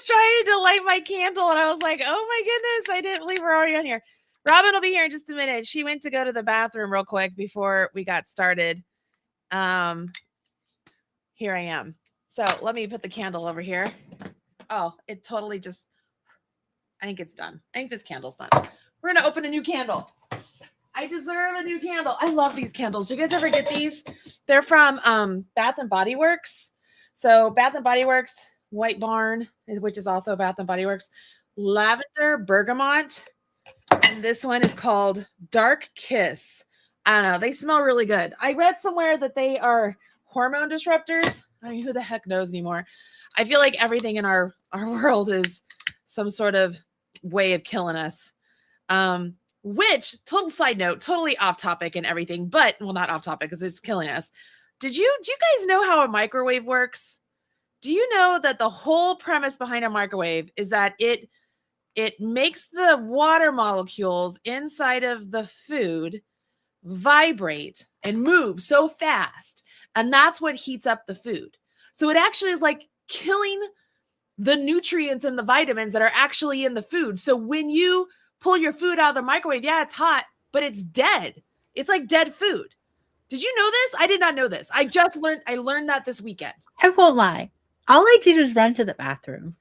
was trying to light my candle and I was like, oh my goodness, I didn't believe we're already on here. Robin will be here in just a minute. She went to go to the bathroom real quick before we got started. Here I am. So let me put the candle over here. Oh, it totally just, I think it's done. I think this candle's done. We're going to open a new candle. I deserve a new candle. I love these candles. Do you guys ever get these? They're from Bath and Body Works. So Bath and Body Works, White Barn, which is also Bath and Body Works, lavender bergamot. And this one is called Dark Kiss. I don't know. They smell really good. I read somewhere that they are hormone disruptors. I mean, who the heck knows anymore? I feel like everything in our world is some sort of way of killing us. Which, total side note, totally off topic and everything, but, well, not off topic because it's killing us. Do you guys know how a microwave works? Do you know that the whole premise behind a microwave is that it makes the water molecules inside of the food vibrate and move so fast, and that's what heats up the food. So it actually is like killing the nutrients and the vitamins that are actually in the food. So when you pull your food out of the microwave, yeah, it's hot, but it's dead. It's like dead food. Did you know this? I did not know this. I learned that this weekend. I won't lie. All I did was run to the bathroom.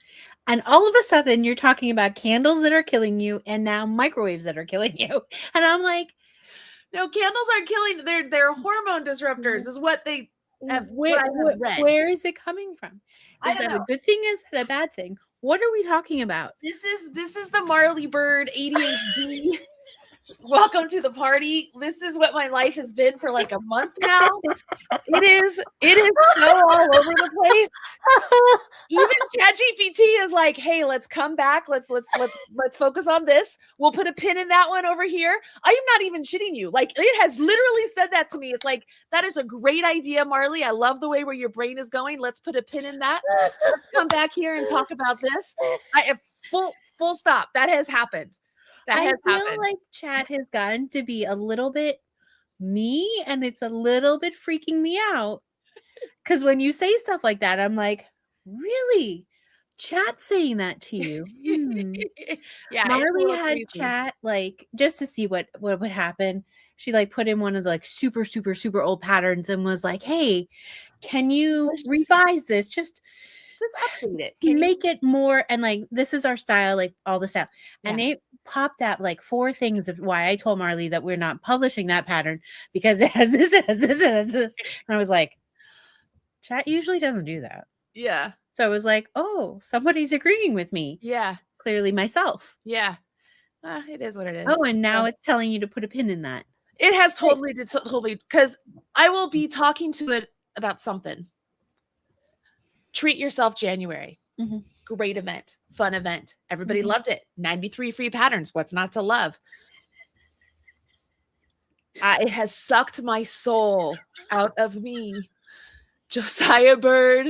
And all of a sudden you're talking about candles that are killing you and now microwaves that are killing you. And I'm like, no, candles are killing. They're hormone disruptors is what they have. Where is it coming from? Is that a good thing? Is that a bad thing? What are we talking about? This is the Marley Bird ADHD. Welcome to the party. This is what my life has been for like a month now. It is so all over the place. Even ChatGPT is like, hey, let's come back. Let's focus on this. We'll put a pin in that one over here. I am not even shitting you. Like, it has literally said that to me. It's like, that is a great idea, Marley. I love the way where your brain is going. Let's put a pin in that. Let's come back here and talk about this. I have full stop. That has happened. I feel like chat has gotten to be a little bit me, and it's a little bit freaking me out. Because when you say stuff like that, I'm like, really? Chat saying that to you? Yeah. Marley had creepy. Chat like just to see what would happen. She like put in one of the like super, super, super old patterns and was like, hey, can you revise this? Just update it. Make it more, and like this is our style, like all the style. Yeah. And it popped out like 4 things of why I told Marley that we're not publishing that pattern because it has this, it has this, it has this. And I was like, chat usually doesn't do that. Yeah. So I was like, oh, somebody's agreeing with me. Yeah. Clearly myself. Yeah. It is what it is. Oh, and now it's telling you to put a pin in that. It has totally, because I will be talking to it about something. Treat Yourself January. Mm-hmm. Great event. Fun event. Everybody loved it. 93 free patterns. What's not to love? It has sucked my soul out of me. Josiah Bird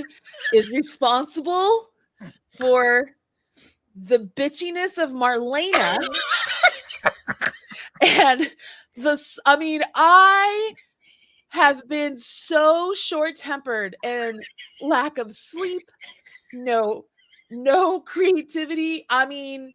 is responsible for the bitchiness of Marlena. And I have been so short-tempered and lack of sleep, no creativity. I mean,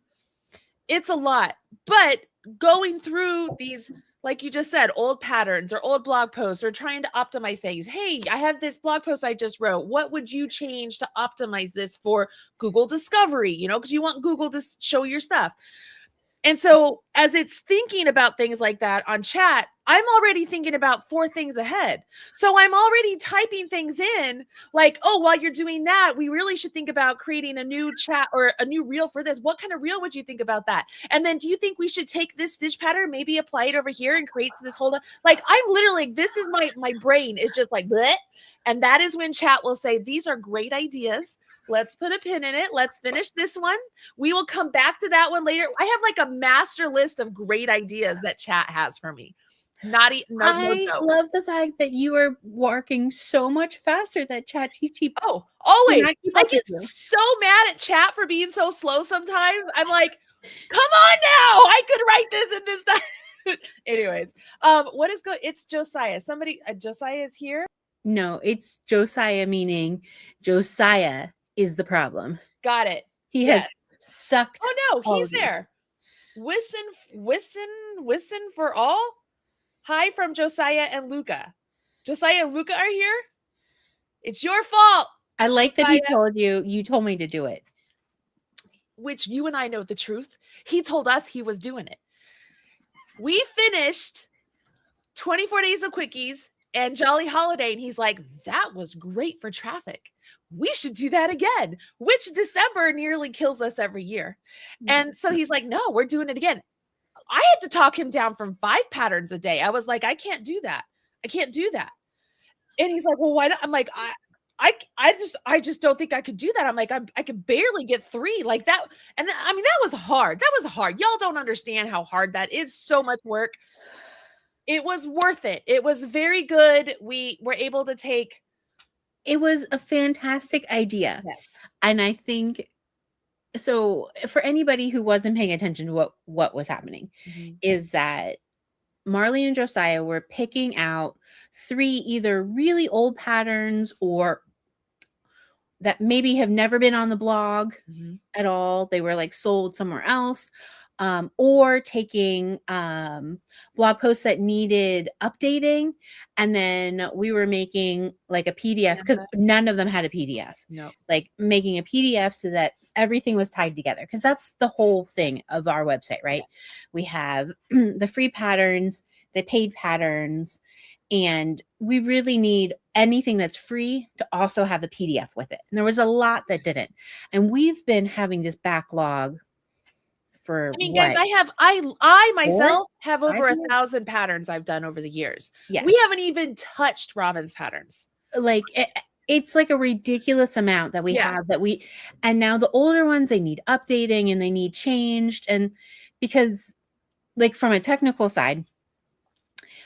it's a lot. But going through these, like you just said, old patterns or old blog posts or trying to optimize things. Hey, I have this blog post I just wrote. What would you change to optimize this for Google discovery? You know, because you want Google to show your stuff. And so as it's thinking about things like that on chat, I'm already thinking about 4 things ahead. So I'm already typing things in like, oh, while you're doing that, we really should think about creating a new chat or a new reel for this. What kind of reel would you think about that? And then do you think we should take this stitch pattern, maybe apply it over here and create this whole, like, I'm literally, this is my brain is just like, bleh. And that is when chat will say, these are great ideas. Let's put a pin in it. Let's finish this one. We will come back to that one later. I have like a master list of great ideas that chat has for me. I love the fact that you are working so much faster that chat GT. Oh, always. I get so mad at chat for being so slow sometimes. I'm like, come on now. I could write this in this time. Anyways, what is good? It's Josiah. Somebody, Josiah is here. No, it's Josiah, meaning Josiah is the problem. Got it. He Yes. has sucked. Oh no, all he's of you. there. Listen for all. Hi from Josiah and Luca. Josiah and Luca are here. It's your fault. I like that he Josiah. told you told me to do it. Which you and I know the truth. He told us he was doing it. We finished 24 days of quickies and Jolly Holiday, and he's like, that was great for traffic. We should do that again, which December nearly kills us every year. And so he's like, no, we're doing it again. I had to talk him down from 5 patterns a day. I was like, I can't do that. I can't do that. And he's like, well, why not? I'm like, I just don't think I could do that. I'm like, I could barely get 3 like that. And I mean, that was hard. That was hard. Y'all don't understand how hard that is. So much work. It was worth it. It was very good. We were able to take. It was a fantastic idea. Yes. And I think so for anybody who wasn't paying attention to what was happening is that Marley and Josiah were picking out 3 either really old patterns or that maybe have never been on the blog at all. They were like sold somewhere else. Or taking blog posts that needed updating. And then we were making like a PDF because none of them had a PDF. No. Like making a PDF so that everything was tied together. Because that's the whole thing of our website, right? We have the free patterns, the paid patterns, and we really need anything that's free to also have a PDF with it. And there was a lot that didn't. And we've been having this backlog for I mean, guys, I myself have over 5 years? 1,000 patterns I've done over the years. Yeah. We haven't even touched Robin's patterns. Like it's like a ridiculous amount that we have and now the older ones, they need updating and they need changed. And because like from a technical side,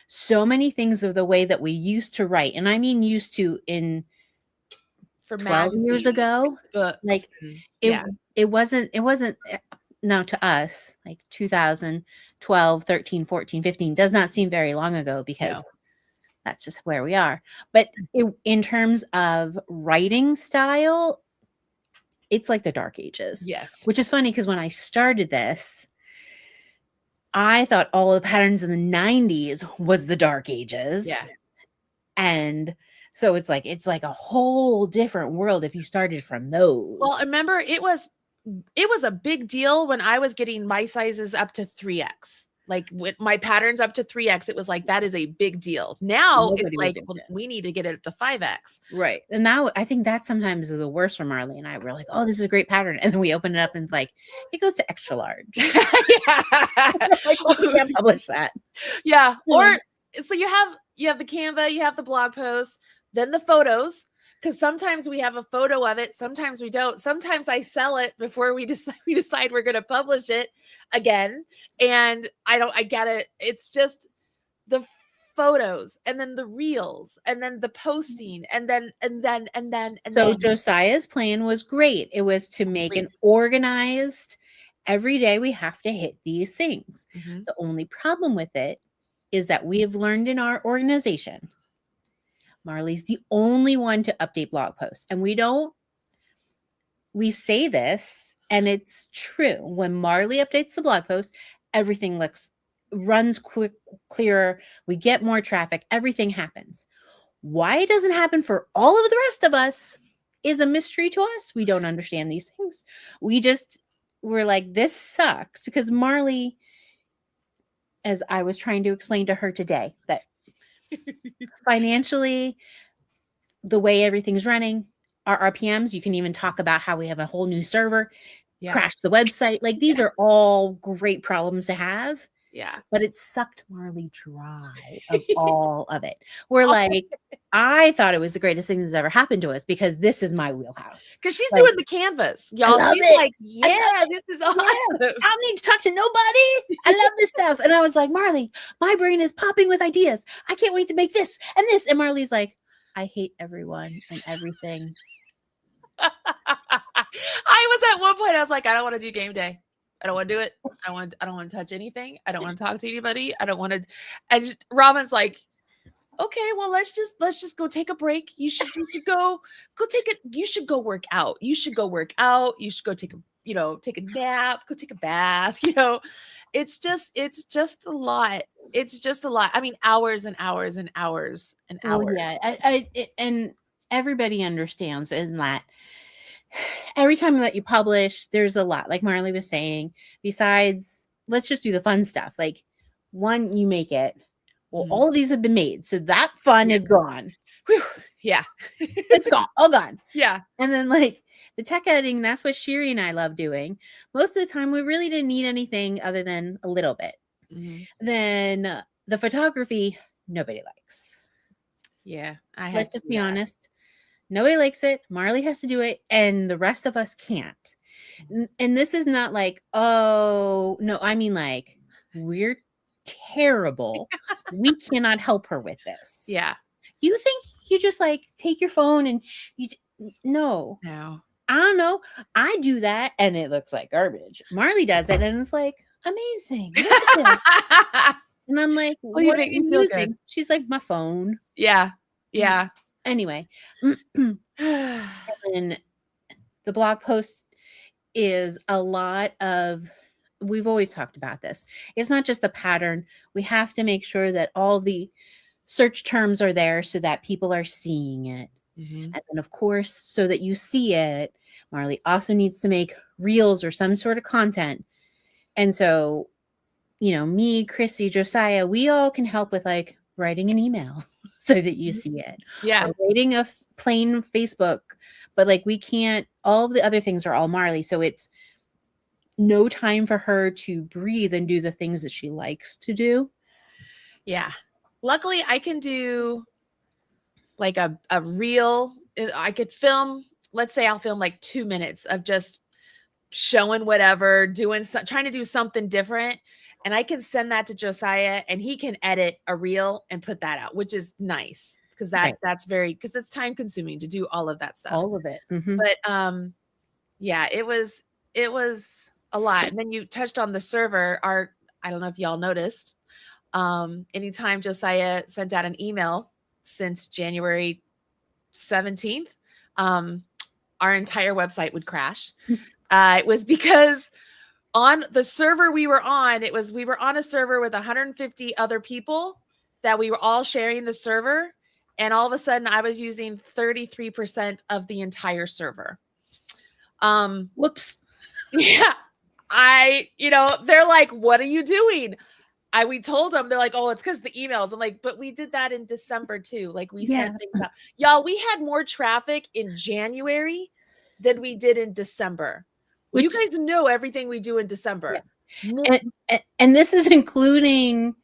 so many things of the way that we used to write, and I mean used to in for 12 years ago, books, like it wasn't no, to us, like 2012, 13, 14, 15 does not seem very long ago because that's just where we are. But in terms of writing style, it's like the dark ages. Yes. Which is funny because when I started this, I thought all the patterns in the 90s was the dark ages. Yeah. And so it's like a whole different world if you started from those. Well, I remember it was a big deal when I was getting my sizes up to 3X. Like with my patterns up to 3X, it was like, that is a big deal. Now it's like, well, we need to get it up to 5X. Right. And now I think that sometimes is the worst for Marley and I. We're like, oh, this is a great pattern. And then we open it up and it's like, it goes to extra large. Like, well, we can't publish that. Yeah. Or so you have the Canva, you have the blog post, then the photos. Because sometimes we have a photo of it, sometimes we don't. Sometimes I sell it before we decide we're going to publish it again, and I get it. It's just the photos, and then the reels, and then the posting, and then. So Josiah's plan was great. It was to make an organized. Every day we have to hit these things. The only problem with it is that we have learned in our organization. Marley's the only one to update blog posts. And we say this, and it's true. When Marley updates the blog post, everything runs quick, clearer. We get more traffic. Everything happens. Why it doesn't happen for all of the rest of us is a mystery to us. We don't understand these things. We're like, this sucks because Marley, as I was trying to explain to her today, that financially, the way everything's running, our RPMs, you can even talk about how we have a whole new server, crash the website. Like these are all great problems to have. Yeah. But it sucked Marley dry of all of it. We're like, I thought it was the greatest thing that's ever happened to us because this is my wheelhouse. Because she's doing the canvas, y'all. She's like, this is awesome. I don't need to talk to nobody. I love this stuff. And I was like, Marley, my brain is popping with ideas. I can't wait to make this and this. And Marley's like, I hate everyone and everything. I was at one point, I was like, I don't want to do game day. I don't want to do it. I don't want to touch anything. I don't want to talk to anybody. I don't want to. And Robin's like, okay, well, let's just go take a break. You should go take it. You should go work out. You should go work out. You should go take a take a nap, go take a bath, it's just a lot. It's just a lot. I mean, hours and hours and hours and Well, hours. yeah, and everybody understands in that every time that you publish, there's a lot, like Marley was saying. Besides, let's just do the fun stuff. Like, one, you make it. Well, Mhm. all of these have been made, so that fun Yeah. is gone. Whew. Yeah. It's gone, all gone. Yeah. And then, like, the tech editing, that's what Sherry and I love doing. Most of the time, we really didn't need anything other than a little bit. Mhm. Then the photography, nobody likes. Yeah. I had Let's to just do be that. honest. Nobody likes it. Marley has to do it, and the rest of us can't. And this is not like, oh, no, I mean, like, we're terrible. We cannot help her with this. Yeah. You think you just like take your phone and no. No. I don't know. I do that and it looks like garbage. Marley does it and it's like amazing. Look at this. And I'm like, Well, you what are make me you feel using? good. She's like, my phone. Yeah. Yeah. Anyway, and the blog post is a lot of, we've always talked about this. It's not just the pattern. We have to make sure that all the search terms are there so that people are seeing it. Mhm. And then, of course, so that you see it, Marley also needs to make reels or some sort of content. And so, me, Chrissy, Josiah, we all can help with like writing an email so that you see it. Yeah. Or writing a plain Facebook. But like we can't, all of the other things are all Marley. So it's no time for her to breathe and do the things that she likes to do. Yeah. Luckily, I can do like a reel. I could film, let's say I'll film like 2 minutes of just showing whatever, trying to do something different. And I can send that to Josiah and he can edit a reel and put that out, which is nice because Right. that's because it's time consuming to do all of that stuff. All of it. Mhm. But yeah, it was a lot. And then you touched on the server. I don't know if y'all noticed. Anytime Josiah sent out an email since January 17th, our entire website would crash. It was because on the server we were on, we were on a server with 150 other people that we were all sharing the server. And all of a sudden I was using 33% of the entire server. Whoops. Yeah. They're like, what are you doing? We told them, they're like, oh, it's because the emails. I'm like, but we did that in December too. Like we sent things out. Y'all, we had more traffic in January than we did in December. You guys know everything we do in December. Yeah. And this is including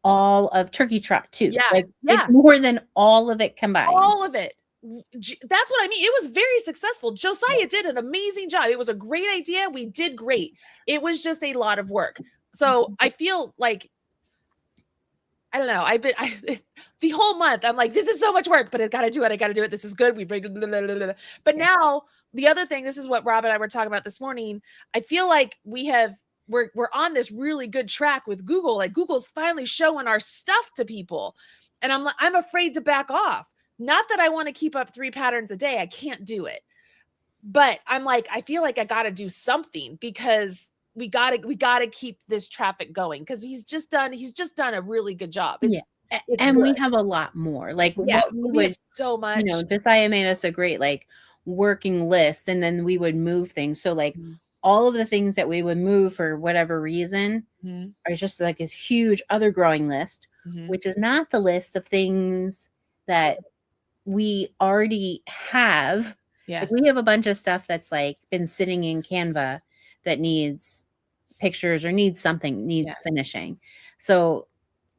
all of Turkey Trot too. Yeah. It's more than all of it combined. All of it. That's what I mean. It was very successul. Josiah did an amazing job. It was a great idea. We did great. It was just a lot of work. So I feel like, I don't know. The whole month I'm like, this is so much work, but I got to do it. I got to do it. This is good. We bring, but now the other thing, this is what Rob and I were talking about this morning. I feel like we're on this really good track with Google. Like Google's finally showing our stuff to people. And I'm afraid to back off. Not that I want to keep up 3 patterns a day. I can't do it. But I'm like, I feel like I got to do something because we got to keep this traffic going because he's just done a really good job. It's and good. we have a lot more. Like what we have so much. Josiah made us a great like working list, and then we would move things. So like all of the things that we would move for whatever reason are just like this huge other growing list, which is not the list of things that we already have. Yeah. Like we have a bunch of stuff that's like been sitting in Canva that needs pictures or needs finishing. So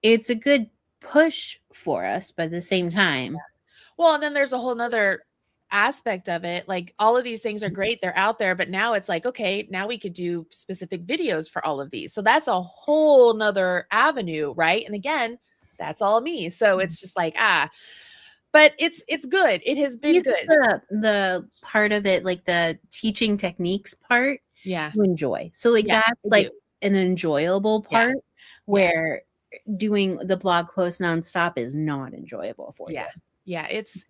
it's a good push for us, but at the same time. Well, and then there's a whole nother aspect of it. Like all of these things are great. They're out there, but now it's like, okay, now we could do specific videos for all of these. So that's a whole nother avenue. Right. And again, that's all me. So it's just like, but it's good. It has been good. The part of it, like the teaching techniques part, you enjoy. So like that's like an enjoyable part where doing the blog post nonstop is not enjoyable for you. Yeah, it's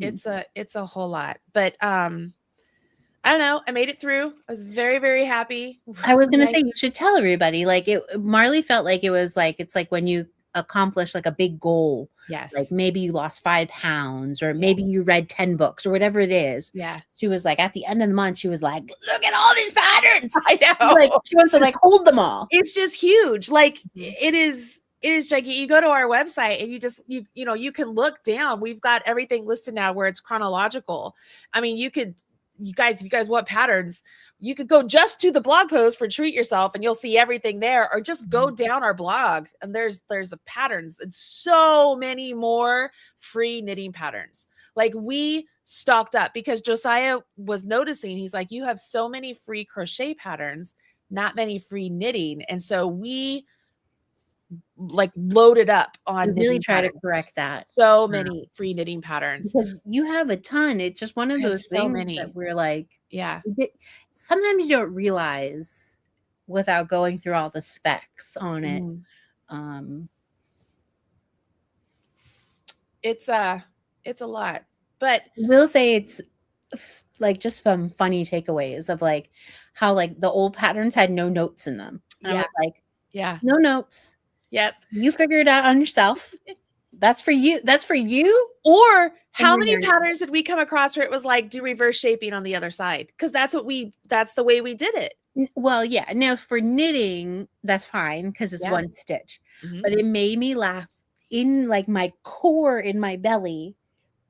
a whole lot. But I don't know. I made it through. I was very, very happy. I was gonna Like, say you should tell everybody. Like Marley felt like it was like it's like when you accomplish like a big goal. yes. Like maybe you lost 5 pounds, or Yeah. maybe you read 10 books, or whatever it is. Yeah. She was like, at the end of the month, she was like, "Look at all these patterns." I know. Like she wants to like hold them all. It's just huge. Like Mhm. it is gigantic. You go to our website and you know, you can look down. We've got everything listed now where it's chronological. I mean, you guys, if you guys want patterns, you could go just to the blog post for Treat Yourself and you'll see everything there, or just go down our blog and there's a patterns and so many more free knitting patterns. Like we stocked up because Josiah was noticing, he's like, you have so many free crochet patterns, not many free knitting. And so we like loaded up on We really try patterns. to correct that. So many free knitting patterns. Because you have a ton. It's just one of I have those so things many. that we're like, Yeah. Sometimes you don't realize without going through all the specs on it. It's a lot, but We'll say it's like just from funny takeaways of like how like the old patterns had no notes in them. And I was like, yeah, no notes. yep. You figure it out on yourself. That's for you. That's for you. Or how you're many learning. patterns did we come across where it was like, do reverse shaping on the other side? Because that's the way we did it. Well, yeah. Now for knitting, that's fine because it's one stitch. But it made me laugh in like my core, in my belly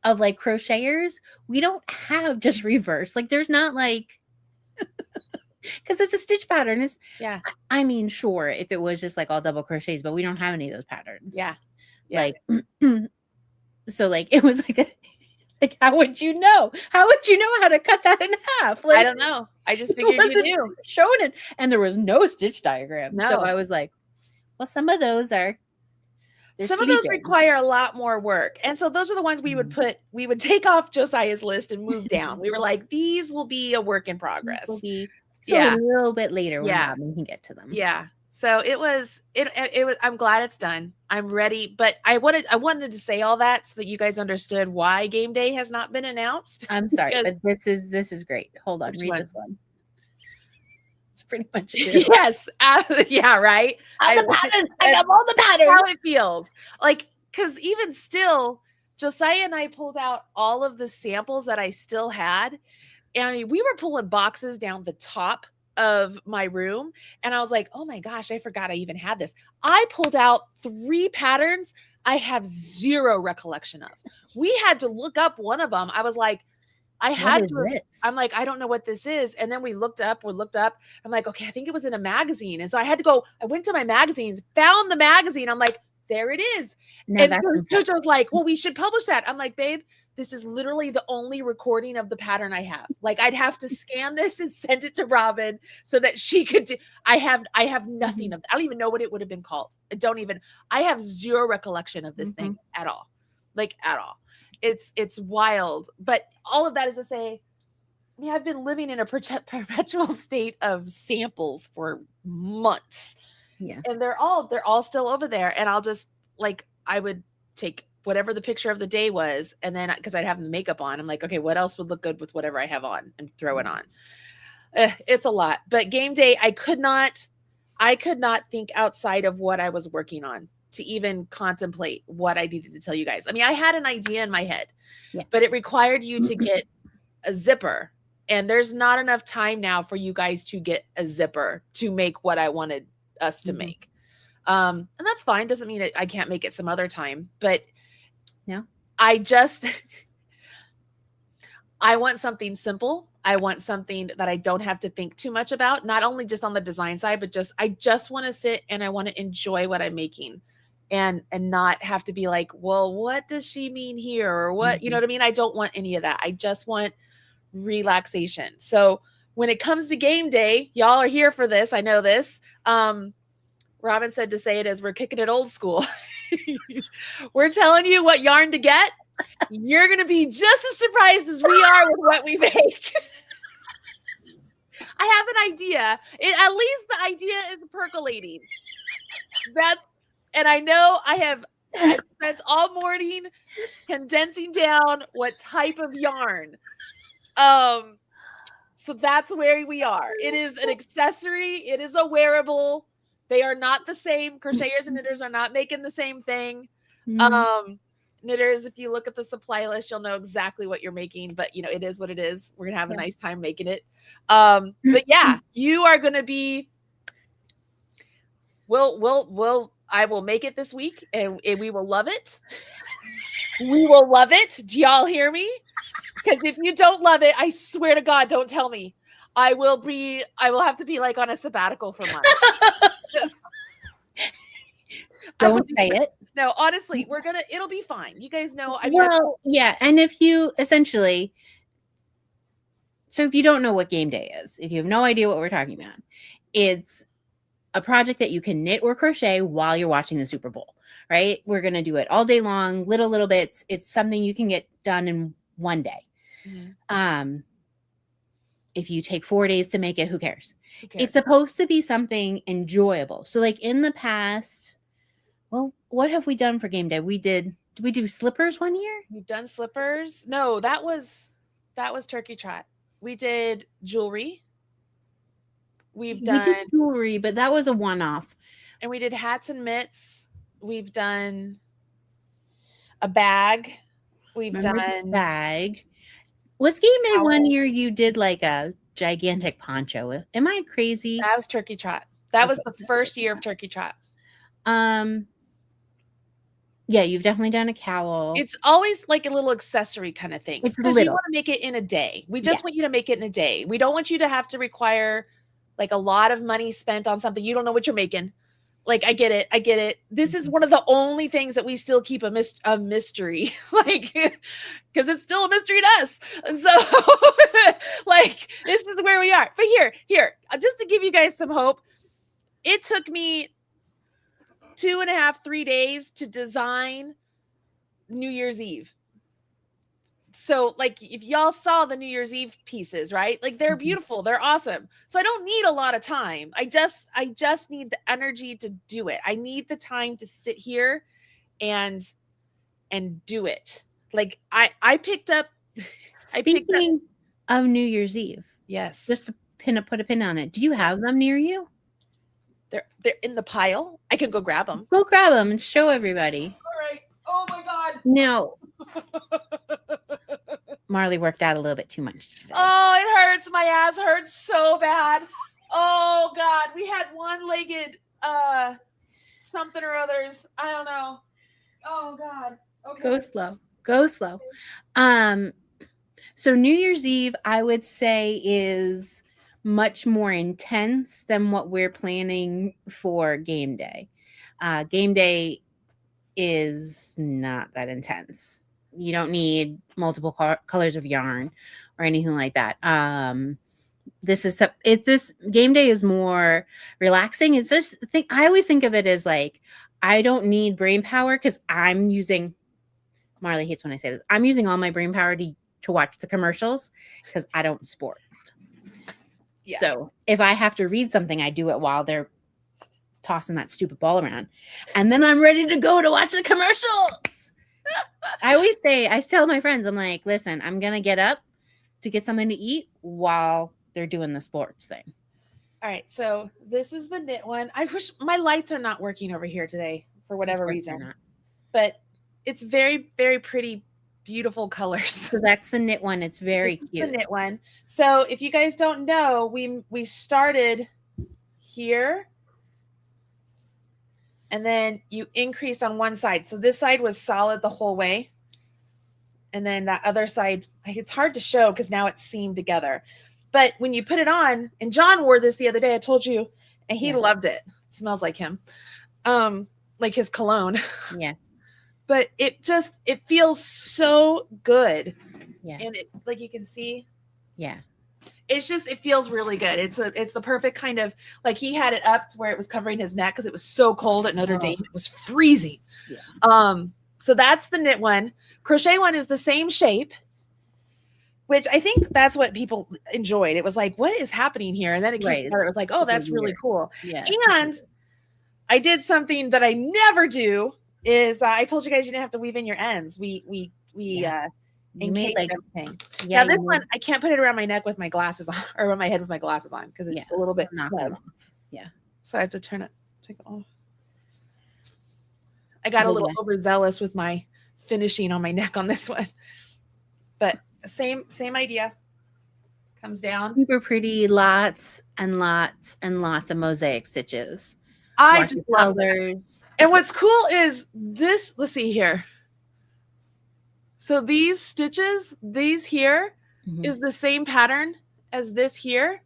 of like crocheters. We don't have just reverse. Like there's not like, because it's a stitch pattern. It's I mean, sure, if it was just like all double crochets, but we don't have any of those patterns. Yeah. Like, so like it was like like how would you know? How would you know how to cut that in half? Like I don't know. I just figured you knew. Showing it, and there was no stitch diagram. No. So I was like, well, some of those are. Some of those require a lot more work. And so those are the ones we would take off Josiah's list and move down. We were like, these will be a work in progress. A little bit later when Robin can get to them. Yeah. So it was, I'm glad it's done. I'm ready. But I wanted to say all that so that you guys understood why game day has not been announced. I'm sorry, but this is great. Hold on, read this one. It's pretty much true. Yes. Yeah, right. I got all the patterns. How it feels. Like, because even still, Josiah and I pulled out all of the samples that I still had. And I mean, we were pulling boxes down the top of my room. And I was like, oh my gosh, I forgot I even had this. I pulled out 3 patterns I have zero recollection of. We had to look up one of them. I was like, I'm like, I don't know what this is. And then we looked up. I'm like, okay, I think it was in a magazine. And so I went to my magazines, found the magazine. I'm like, there it is. And Jojo was like, well, we should publish that. I'm like, babe, this is literally the only recording of the pattern I have. Like, I'd have to scan this and send it to Robin so that she could do. I have nothing of. I don't even know what it would have been called. I have zero recollection of this thing at all. Like at all. It's wild. But all of that is to say, I mean, I've been living in a perpetual state of samples for months. Yeah. And they're all still over there. And I'll just like, I would take whatever the picture of the day was. And then because I'd have the makeup on, I'm like, okay, what else would look good with whatever I have on, and throw it on. It's a lot. But game day, I could not think outside of what I was working on to even contemplate what I needed to tell you guys. I mean, I had an idea in my head, but it required you to get a zipper. And there's not enough time now for you guys to get a zipper to make what I wanted us to make. And that's fine. Doesn't mean I can't make it some other time, but I want something simple. I want something that I don't have to think too much about, not only just on the design side, but I just want to sit and I want to enjoy what I'm making and not have to be like, well, what does she mean here? Or what, you know what I mean? I don't want any of that. I just want relaxation. So when it comes to game day, y'all are here for this. I know this. Robin said to say it as we're kicking it old school. We're telling you what yarn to get. You're going to be just as surprised as we are with what we make. I have an idea. At least the idea is percolating. And I know I spent all morning condensing down what type of yarn. So that's where we are. It is an accessory. It is a wearable. They are not the same. Crocheters and knitters are not making the same thing. Knitters, if you look at the supply list, you'll know exactly what you're making, but you know, it is what it is. We're gonna have a nice time making it. But yeah, you are gonna be I will make it this week and we will love it. We will love it. Do y'all hear me? Because if you don't love it, I swear to God, don't tell me. I will have to be like on a sabbatical for months. Don't say it. No, honestly, it'll be fine. You guys know. Yeah. And if you essentially, so if you don't know what game day is, if you have no idea what we're talking about, it's a project that you can knit or crochet while you're watching the Super Bowl, right? We're going to do it all day long, little bits. It's something you can get done in one day. Mm-hmm. If you take 4 days to make it, who cares? It's supposed to be something enjoyable. So like in the past, well, what have we done for game day? Did we do slippers one year? We've done slippers. No, that was turkey trot. We did jewelry. We did jewelry, but that was a one-off. And we did hats and mitts. We've done a bag. We've done bag. Was game day one year you did like a gigantic poncho? Am I crazy? That was turkey trot. That was the first year of turkey trot. Yeah, you've definitely done a cowl. It's always like a little accessory kind of thing. It's little. You want to make it in a day. We just want you to make it in a day. We don't want you to have to require like a lot of money spent on something you don't know what you're making. Like, I get it. This is one of the only things that we still keep a mystery, like, because it's still a mystery to us. And so, like, this is where we are. But here, just to give you guys some hope, it took me 2.5, 3 days to design New Year's Eve. So like if y'all saw the New Year's Eve pieces, right? Like they're beautiful, they're awesome. So I don't need a lot of time. I just need the energy to do it. I need the time to sit here and do it. Like I picked up Speaking of New Year's Eve. Yes. Just to put a pin on it. Do you have them near you? They're in the pile. I can go grab them. Go grab them and show everybody. All right. Oh my God. Now, Marley worked out a little bit too much today. Oh, it hurts. My ass hurts so bad. Oh God. We had one-legged something or others. I don't know. Oh God. Okay. Go slow. So New Year's Eve, I would say, is much more intense than what we're planning for game day. Game day is not that intense. You don't need multiple colors of yarn or anything like that. This game day is more relaxing. It's just I always think of it as like, I don't need brain power because I'm using, Marley hates when I say this, I'm using all my brain power to watch the commercials because I don't sport. Yeah. So if I have to read something, I do it while they're tossing that stupid ball around. And then I'm ready to go to watch the commercials. I tell my friends, I'm like, listen, I'm going to get up to get something to eat while they're doing the sports thing. All right. So this is the knit one. I wish my lights are not working over here today for whatever reason, but it's very, very pretty, beautiful colors. So that's the knit one. It's very cute. The knit one. So if you guys don't know, we started here and then you increased on one side. So this side was solid the whole way. And then that other side, it's hard to show because now it's seamed together. But when you put it on, and John wore this the other day, I told you, and he loved it. It smells like him. Like his cologne. Yeah. But it feels so good. Yeah. And it, like you can see. Yeah. It feels really good. It's the perfect kind of, like he had it up to where it was covering his neck because it was so cold at Notre Dame. It was freezing. Yeah. So that's the knit one. Crochet one is the same shape, which I think that's what people enjoyed. It was like, what is happening here? And then it came together. It was like, oh, that's really cool. Yeah. And I did something that I never do is I told you guys you didn't have to weave in your ends. We You made encased like, everything. yeah, Now this you one, made, I can't put it around my neck with my glasses on, or around my head with my glasses on, because it's yeah, just a little bit knock them snug. off. Yeah. So I have to take it off. I got a But little yeah, overzealous with my finishing on my neck on this one, but same idea. Comes down. super pretty, lots and lots and lots of mosaic stitches. I Lots of just love that. colors. And what's cool is this. Let's see here. So these stitches, these here, Mhm. is the same pattern as this here,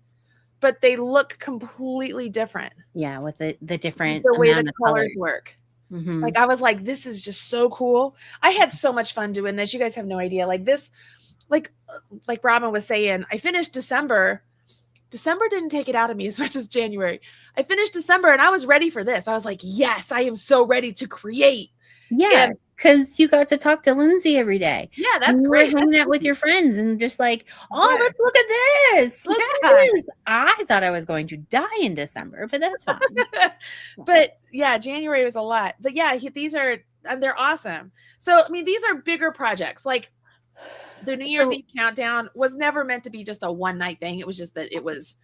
but they look completely different. Yeah, with the different The way the amount of colors colors. work. Mhm. Like I was like, this is just so cool. I had so much fun doing this. You guys have no idea. Like this, like Robin was saying, I finished December. December didn't take it out of me as much as January. I finished December and I was ready for this. I was like, yes, I am so ready to create. Yeah, And because you got to talk to Lindsay every day. yeah, that's And you great. were hanging That's out with easy. your friends and just like, oh, Yeah. let's look at this. Let's Yeah. do this. I thought I was going to die in December, but that's fine. But yeah, January was a lot. But yeah, these are, and they're awesome. So I mean, these are bigger projects. Like the New Year's So- Eve countdown was never meant to be just a one night thing. It was just that it was,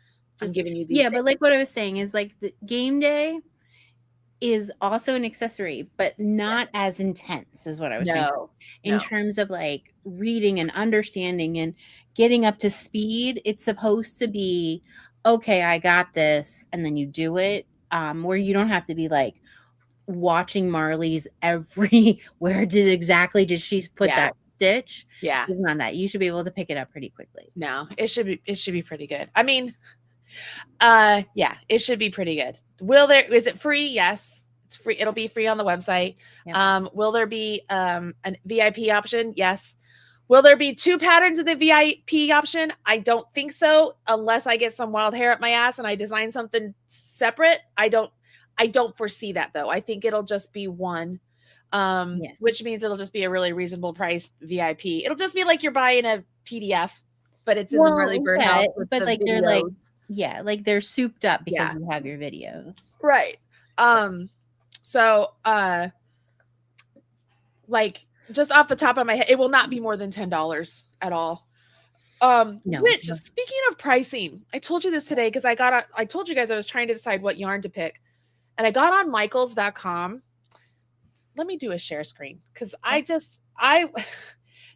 I'm Just- giving you these yeah, things. but like what I was saying is like the game day is also an accessory, but not as intense is what I was trying to say. No, In no. terms of like reading and understanding and getting up to speed, it's supposed to be okay, I got this, and then you do it. Where you don't have to be like watching Marley's every where did she put Yeah. that stitch? Yeah. It's not that. You should be able to pick it up pretty quickly. No, it should be pretty good. I mean, yeah, it should be pretty good. Is it free? Yes, it's free. It'll be free on the website. Yep. Will there be a VIP option? Yes. Will there be 2 patterns of the VIP option? I don't think so, unless I get some wild hair up my ass and I design something separate. I don't foresee that though. I think it'll just be one. Yeah. Which means it'll just be a really reasonable price VIP. It'll just be like you're buying a PDF, but it's in the Marley Well, Bird yeah, house with but the like they're like, videos. yeah, like they're souped up because Yeah. you have your videos. Right. So like just off the top of my head, it will not be more than $10 at all. No, Which, no. speaking of pricing, I told you this today because I told you guys I was trying to decide what yarn to pick, and I got on michaels.com. Let me do a share screen because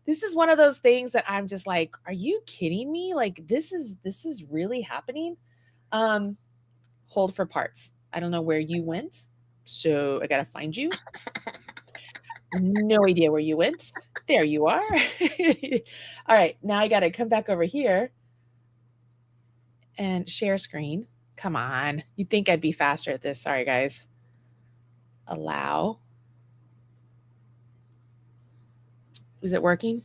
this is one of those things that I'm just like, are you kidding me? Like this is really happening. Hold for parts. I don't know where you went, so I gotta find you. No idea where you went. There you are. All right, now I gotta come back over here and share screen. Come on. You'd think I'd be faster at this. Sorry, guys. Allow. Is it working?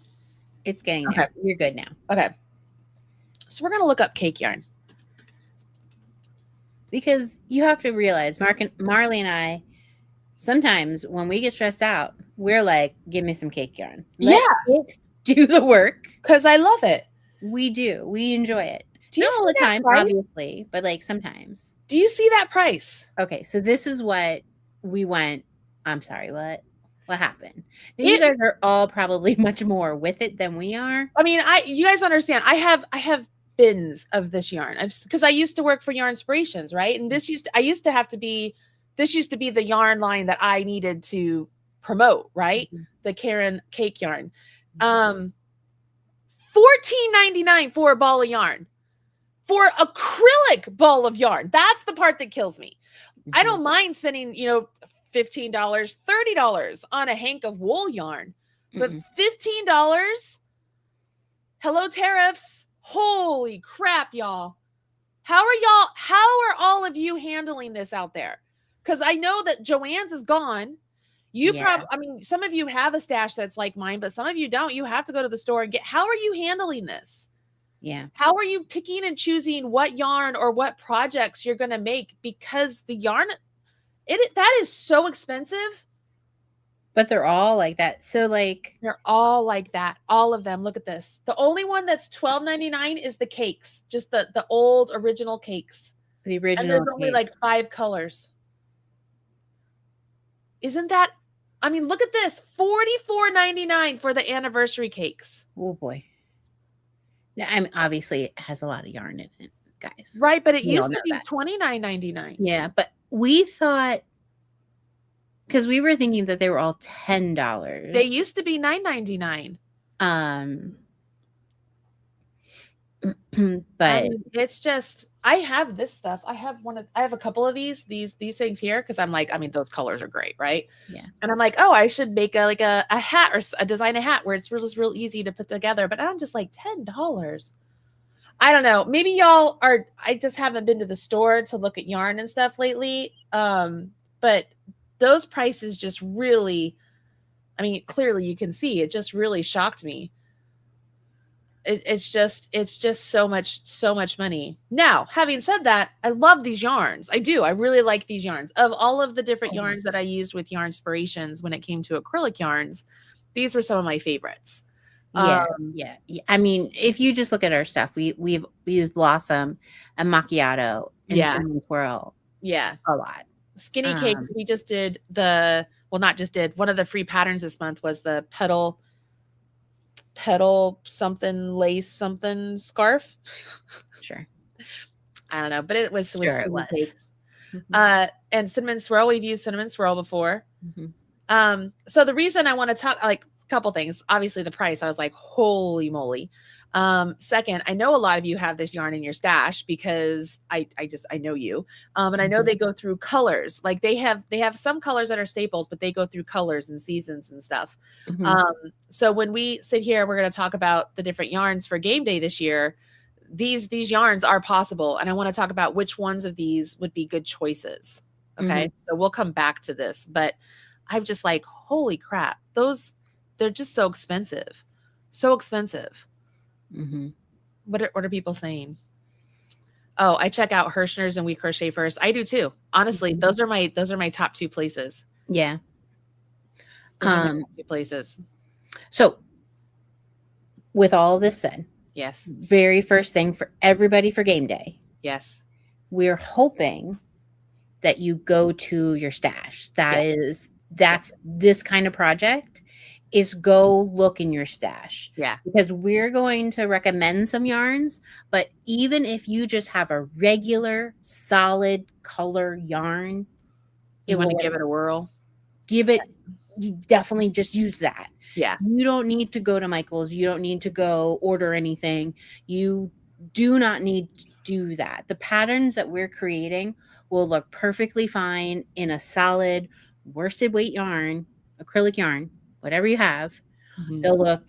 It's getting there. Okay. You're good now. Okay. So we're gonna look up cake yarn. Because you have to realize, Marley and I, sometimes when we get stressed out, we're like, give me some cake yarn. Let it do the work. Because I love it. We do. We enjoy it. Do you Not all see the that time, price? obviously, but like sometimes. Do you see that price? Okay, so this is what we went. I'm sorry, what? What happened? Now, you guys are all probably much more with it than we are. I mean, you guys understand. I have bins of this yarn. Because I used to work for Yarn Inspirations, right? And this used to be the yarn line that I needed to promote, right? Mhm. The Karen cake yarn. $14.99 for a ball of yarn. For acrylic ball of yarn. That's the part that kills me. I don't mind spending, $15, $30 on a hank of wool yarn, but $15? Hello, tariffs. Holy crap, y'all. How are all of you handling this out there? Because I know that Joann's is gone. Some of you have a stash that's like mine, but some of you don't. You have to go to the store and how are you handling this? Yeah. How are you picking and choosing what yarn or what projects you're going to make? Because the yarn, that is so expensive. But they're all like that. So like they're all like that. All of them. Look at this. The only one that's $12.99 is the cakes, just the old original cakes. The original. And there's only like 5 colors. Isn't that I mean, look at this, $44.99 for the anniversary cakes. Oh boy. Now, I mean, obviously it has a lot of yarn in it, guys. Right, but it We all used to know be that. $29.99. Yeah, but we thought, because we were thinking that they were all $10. They used to be $9.99. I But mean, it's just, I have this stuff. I have a couple of these things here because I'm like, I mean, those colors are great, right? yeah, And I'm like, oh, I should make a hat or design a hat where it's real easy to put together. But I'm just like $10. I don't know. Maybe y'all are. I just haven't been to the store to look at yarn and stuff lately. But those prices just really, I mean, clearly you can see it just really shocked me. It's just so much money. Now, having said that, I love these yarns. I do. I really like these yarns. Of all of the different yarns that I used with Yarn Inspirations when it came to acrylic yarns, these were some of my favorites. yeah. I mean, if you just look at our stuff, we've used Blossom and Macchiato and Cinnamon Swirl. Yeah. A lot. Skinny cakes. We just did not just did, one of the free patterns this month was the petal something lace something scarf. Sure. I don't know, but it was Sure it was. cakes. And cinnamon swirl, we've used cinnamon swirl before. So the reason I want to talk, like, a couple things, obviously the price, I was like, holy moly. Second, I know a lot of you have this yarn in your stash because I know you. And I know they go through colors. Like they have some colors that are staples, but they go through colors and seasons and stuff. So when we sit here, we're going to talk about the different yarns for game day this year. These yarns are possible. And I want to talk about which ones of these would be good choices. Okay. So we'll come back to this, but I'm just like, holy crap. They're just so expensive. So expensive. What are people saying? Oh, I check out Hirschner's and We Crochet First. I do too. Honestly, those are my top two places. Yeah. Those are my top two places. So with all this said, yes. Very first thing for everybody for game day. Yes. We're hoping that you go to your stash. That's this kind of project is go look in your stash. Yeah. Because we're going to recommend some yarns, but even if you just have a regular solid color yarn, you want to give it a whirl. You definitely just use that. Yeah. You don't need to go to Michael's. You don't need to go order anything. You do not need to do that. The patterns that we're creating will look perfectly fine in a solid worsted weight yarn, acrylic yarn, whatever you have. They'll look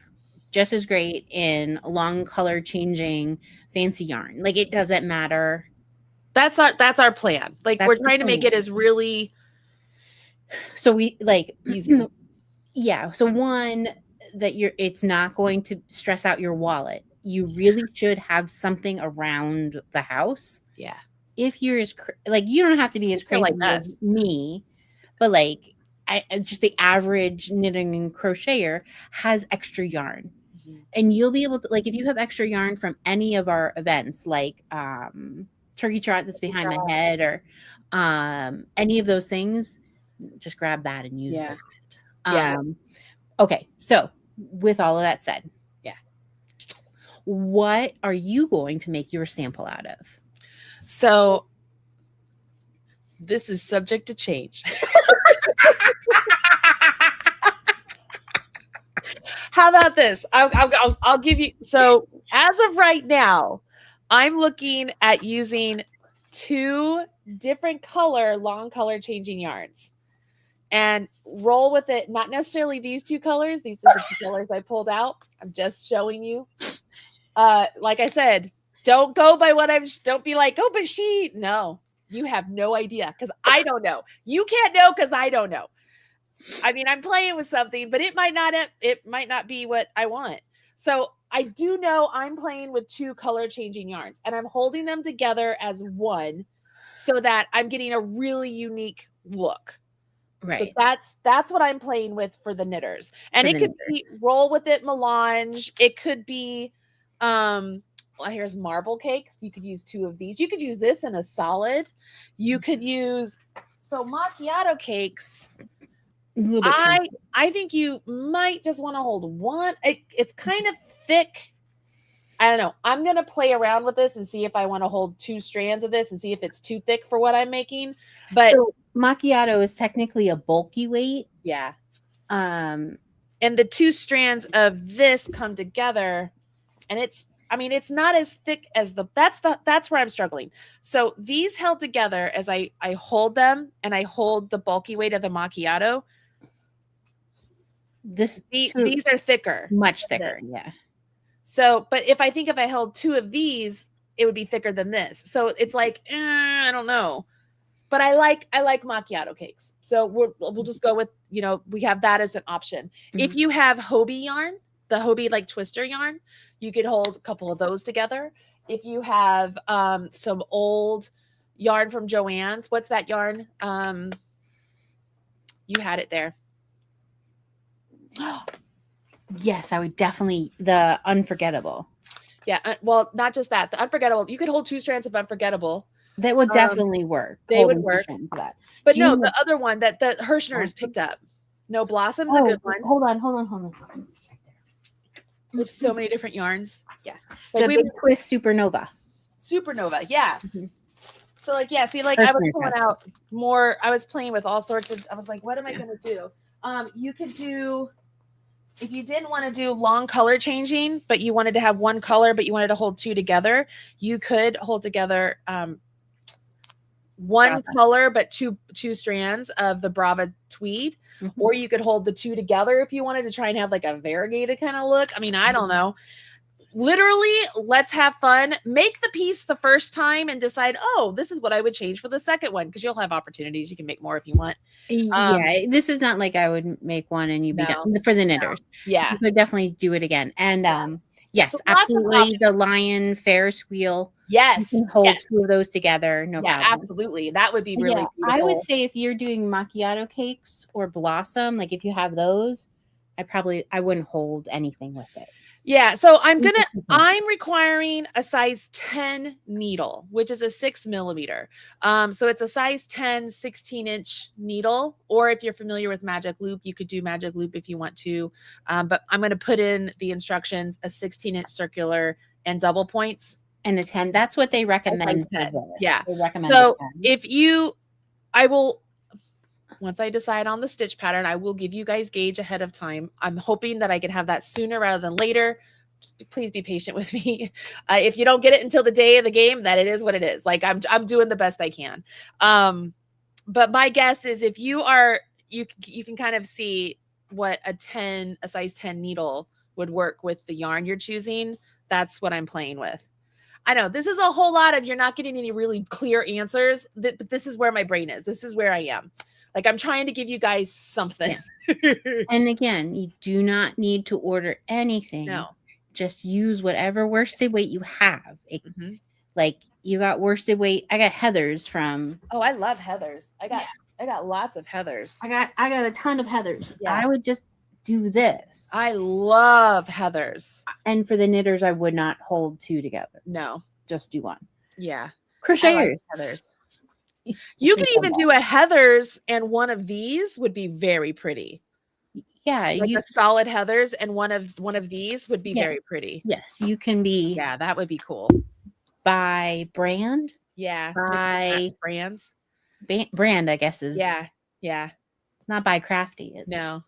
just as great in long color changing fancy yarn. Like, it doesn't matter. That's our plan. Like, we're trying to make it as really. So we like easy. Yeah. So one, that it's not going to stress out your wallet. You really should have something around the house. Yeah. If you're you don't have to be as crazy as me, but like just the average knitting and crocheter has extra yarn. And you'll be able to, like, if you have extra yarn from any of our events, like Turkey Trot that's behind my head, or any of those things, just grab that and use that. Okay, so with all of that said, what are you going to make your sample out of? So this is subject to change. How about this? I'll give you. So as of right now, I'm looking at using 2 different long color changing yarns, and roll with it. Not necessarily these 2 colors. These are the 2 colors I pulled out. I'm just showing you. Like I said, don't go by don't be like, oh, but no, you have no idea, because I don't know. You can't know because I don't know. I mean, I'm playing with something, but it might not be what I want. So I do know I'm playing with 2 color changing yarns, and I'm holding them together as one so that I'm getting a really unique look. Right. So that's what I'm playing with for the knitters. And it could be roll with it melange. It could be here's marble cakes. You could use 2 of these. You could use this in a solid. You could use macchiato cakes. A little bit chunky. I think you might just want to hold one. It's kind of thick. I don't know. I'm going to play around with this and see if I want to hold 2 strands of this and see if it's too thick for what I'm making. But So macchiato is technically a bulky weight. yeah. Um, And the 2 strands of this come together, and it's not as thick as that's where I'm struggling. So these held together as I hold them and I hold the bulky weight of the macchiato. These are thicker. Much thicker, yeah. So, but if I held 2 of these, it would be thicker than this. So it's like, I don't know. But I like macchiato cakes. So we'll just go with, we have that as an option. Mm-hmm. If you have Hobie yarn, the Hobie like twister yarn, you could hold a couple of those together. If you have some old yarn from Joann's, what's that yarn? You had it there. Yes, I would definitely, the Unforgettable. Yeah, well, not just that. The Unforgettable, you could hold 2 strands of Unforgettable. That would definitely work. They would work. That. But no, the other one that the Hirschner's picked up. No Blossom's a good one. Hold on. There's so many different yarns. Yeah. Like the Big Twist Supernova, yeah. Mm-hmm. So I was pulling out more. I was playing with all sorts of, I was like, what am I going to do? You could do, if you didn't want to do long color changing, but you wanted to have one color, but you wanted to hold 2 together, you could hold together one color, but two strands of the Brava tweed, or you could hold the 2 together if you wanted to try and have like a variegated kind of look. I mean, I don't know. Literally, let's have fun. Make the piece the first time and decide, oh, this is what I would change for the second one, because you'll have opportunities. You can make more if you want. Yeah, this is not like I would make one and you'd be done for the knitters. No. Yeah, you could definitely do it again. And yes, so absolutely. The Lion Ferris wheel. Yes, you can hold 2 of those together. No problem. Absolutely. That would be really beautiful. I would say if you're doing macchiato cakes or Blossom, like if you have those, I wouldn't hold anything with it. Yeah, so I'm requiring a size 10 needle, which is a 6 millimeter. So it's a size 10, 16-inch needle, or if you're familiar with Magic Loop, you could do Magic Loop if you want to. But I'm going to put in the instructions, a 16-inch circular and double points. And a 10, that's what they recommend. Yeah. They recommend so I will, once I decide on the stitch pattern, I will give you guys gauge ahead of time. I'm hoping that I can have that sooner rather than later. Just please be patient with me. If you don't get it until the day of the game, that it is what it is. Like I'm doing the best I can. But my guess is if you can kind of see what a size 10 needle would work with the yarn you're choosing. That's what I'm playing with. I know this is a whole lot of, you're not getting any really clear answers, but this is where my brain is. This is where I am. Like, I'm trying to give you guys something. And again, you do not need to order anything. No. Just use whatever worsted weight you have. Like, you got worsted weight. I got Heather's from. Oh, I love Heather's. I got lots of Heather's. I got a ton of Heather's. Yeah. I would just do this. I love Heather's. And for the knitters, I would not hold 2 together. No. Just do 1. Yeah. Crocheters. Heather's. You can even do a Heather's, and one of these would be very pretty. Yeah, like a solid Heather's, and one of these would be very pretty. Yes, you can be. Yeah, that would be cool. By brand. Yeah, by brands. Brand, I guess is. Yeah. It's not BiCrafty. It's no.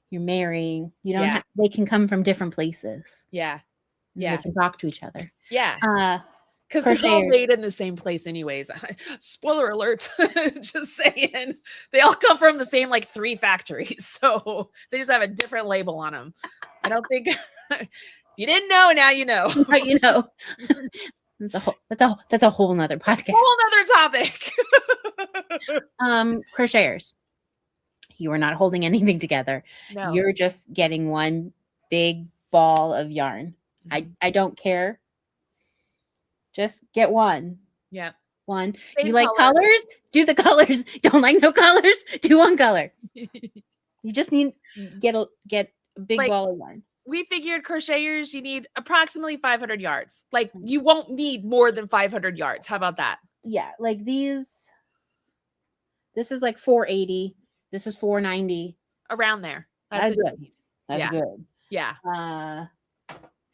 You're marrying. You don't. They can come from different places. Yeah. They can talk to each other. Yeah. Because they're all made in the same place anyways. Spoiler alert. Just saying. They all come from the same 3 factories. So they just have a different label on them. I don't think you didn't know, now you know. You know. That's a whole nother podcast. Whole nother topic. Crocheters. You are not holding anything together. No. You're just getting one big ball of yarn. Mm-hmm. I don't care. Just get one. Yeah. One. Same you like colors? Do the colors. Don't like no colors? Do one color. You just need get a big ball of yarn. We figured crocheters, you need approximately 500 yards. You won't need more than 500 yards. How about that? Yeah. This is 480. This is $4.90. Around there. That's what you good. need. That's Yeah. good. Yeah.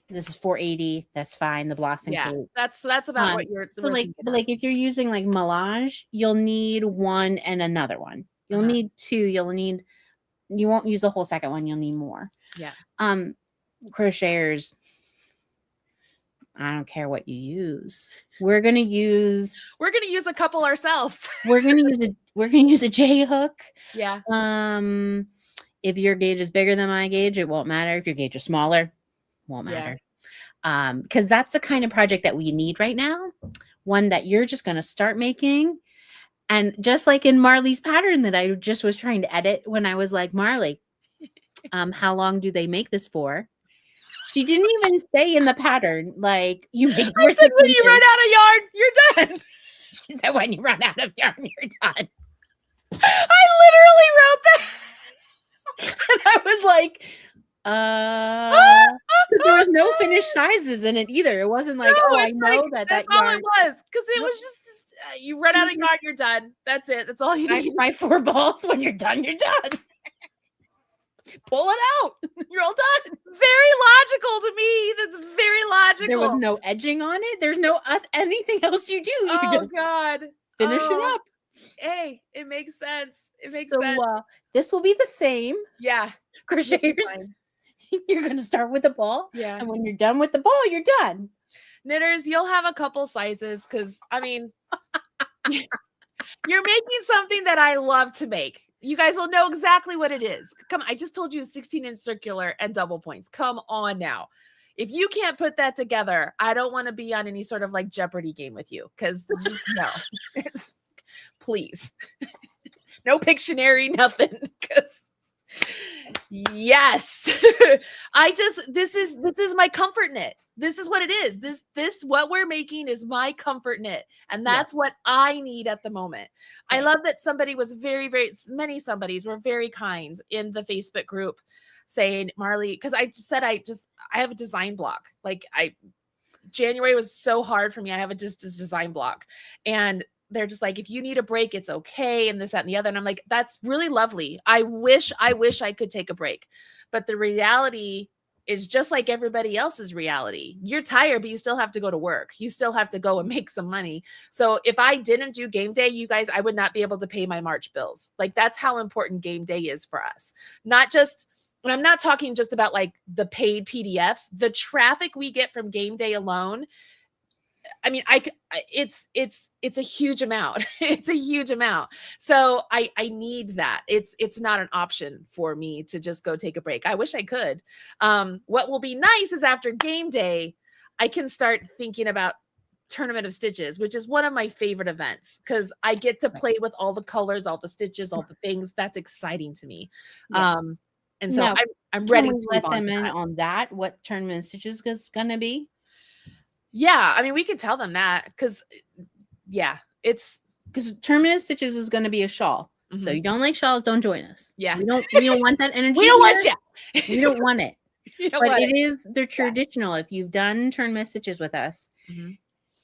This is $4.80. That's fine. The blossom Yeah. cake. That's about what But we're like, thinking but of. like if you're using like melange, you'll need one and another one. You'll need two. You won't use the whole second one. You'll need more. Yeah. Crocheters, I don't care what you use. We're gonna use a couple ourselves. we're gonna use a J hook. Yeah. If your gauge is bigger than my gauge, it won't matter. If your gauge is smaller, won't matter. Because that's the kind of project that we need right now. One that you're just gonna start making. And just like in Marley's pattern that I just was trying to edit when I was like, Marley, how long do they make this for? She didn't even say in the pattern, like, you make it for I said, 6 when you inches. run out of yarn, you're done. She said, when you run out of yarn, you're done. I literally wrote that. And I was like, 'cause there was no finished sizes in it either. It wasn't like, No, I it's know like, that that's yarn. all it was. Because it was just, you run out of yarn, you're done. That's it. That's all you need. My 4 balls. When you're done, you're done. Pull it out. You're all done. Very logical to me. That's very logical. There was no edging on it. There's no anything else you do. You Oh just God. finish it up. Hey, it makes sense. It makes So, sense. this will be the same. Yeah. Crocheters. You're going to start with the ball. Yeah. And when you're done with the ball, you're done. Knitters, you'll have a couple sizes because, I mean, you're making something that I love to make. You guys will know exactly what it is. Come on, I just told you 16-inch circular and double points. Come on now. If you can't put that together, I don't want to be on any sort of like Jeopardy game with you because no, please. No Pictionary, nothing. Because yes, this is my comfort knit. This is what it is. This what we're making is my comfort knit, and that's what I need at the moment. Right. I love that somebody was many somebodies were very kind in the Facebook group saying, Marley, because I just said I have a design block. Like January was so hard for me. I have just a design block, and they're just like, if you need a break, it's okay. And this, that, and the other. And I'm like, that's really lovely. I wish I could take a break. But the reality is just like everybody else's reality. You're tired, but you still have to go to work. You still have to go and make some money. So if I didn't do game day, you guys, I would not be able to pay my March bills. Like that's how important game day is for us. Not just, and I'm not talking just about like the paid PDFs, the traffic we get from game day alone. I mean, it's a huge amount. It's a huge amount. So I need that. It's not an option for me to just go take a break. I wish I could. What will be nice is after game day, I can start thinking about Tournament of Stitches, which is one of my favorite events because I get to play with all the colors, all the stitches, all the things. That's exciting to me. Yeah. And so I'm ready to let them in on that. What Tournament of Stitches is going to be? Yeah, I mean, we could tell them that because, it's because Tournament of Stitches is going to be a shawl. Mm-hmm. So you don't like shawls, don't join us. Yeah, we don't want that energy. We don't want you. We don't want it. But it is the traditional. If you've done Tournament of Stitches with us,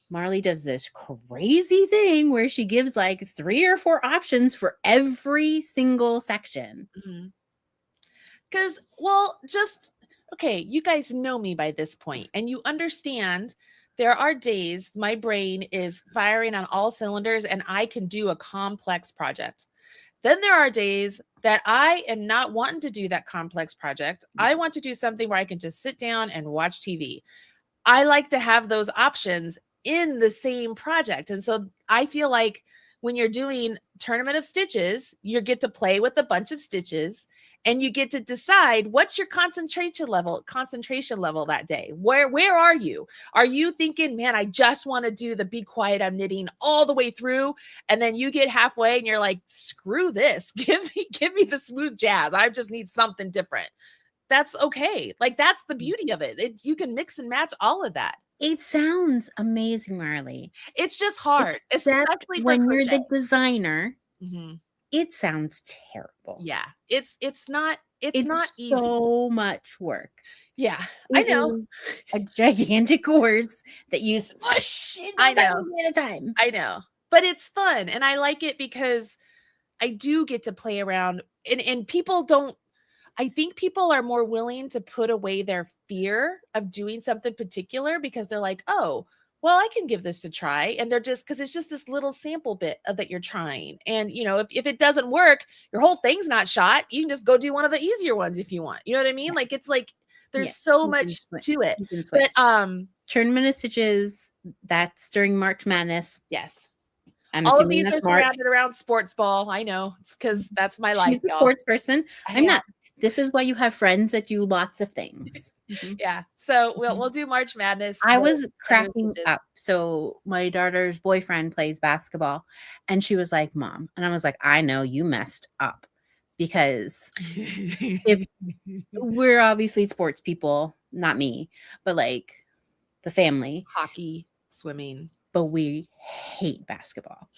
Marley does this crazy thing where she gives like 3 or 4 options for every single section. Because, okay, you guys know me by this point, and you understand. There are days my brain is firing on all cylinders and I can do a complex project. Then there are days that I am not wanting to do that complex project. I want to do something where I can just sit down and watch TV. I like to have those options in the same project. And so I feel like when you're doing Tournament of Stitches, you get to play with a bunch of stitches and you get to decide what's your concentration level that day. Where are you? Are you thinking, man, I just want to do the be quiet, I'm knitting all the way through. And then you get halfway and you're like, screw this. Give me the smooth jazz. I just need something different. That's okay. Like that's the beauty of it. You can mix and match all of that. It sounds amazing, Marley. It's just hard, especially when you're the designer. It sounds terrible. Yeah, it's not easy. So much work. Yeah, I know. A gigantic course that you smush I know. At a time. I know, but it's fun, and I like it because I do get to play around, and people don't. I think people are more willing to put away their fear of doing something particular because they're like, oh, well, I can give this a try. And they're just because it's just this little sample bit of that you're trying. And if it doesn't work, your whole thing's not shot. You can just go do one of the easier ones if you want. You know what I mean? Yeah. Like it's like there's Yeah, so you can much switch. to it. You can switch. But Tournament of Stitches, that's during March Madness. yes. I'm All of assuming these are that's March. surrounded around sports ball. I know. It's because that's my life, She's a y'all. sports person. I I'm am. not. This is why you have friends that do lots of things. Mhm. Yeah. So Mhm. we'll do March Madness. I the was Tournament of cracking Stitches. up. So my daughter's boyfriend plays basketball, and she was like, "Mom," and I was like, "I know you messed up because if we're obviously sports people, not me, but like the family, Hockey, swimming. but we hate basketball."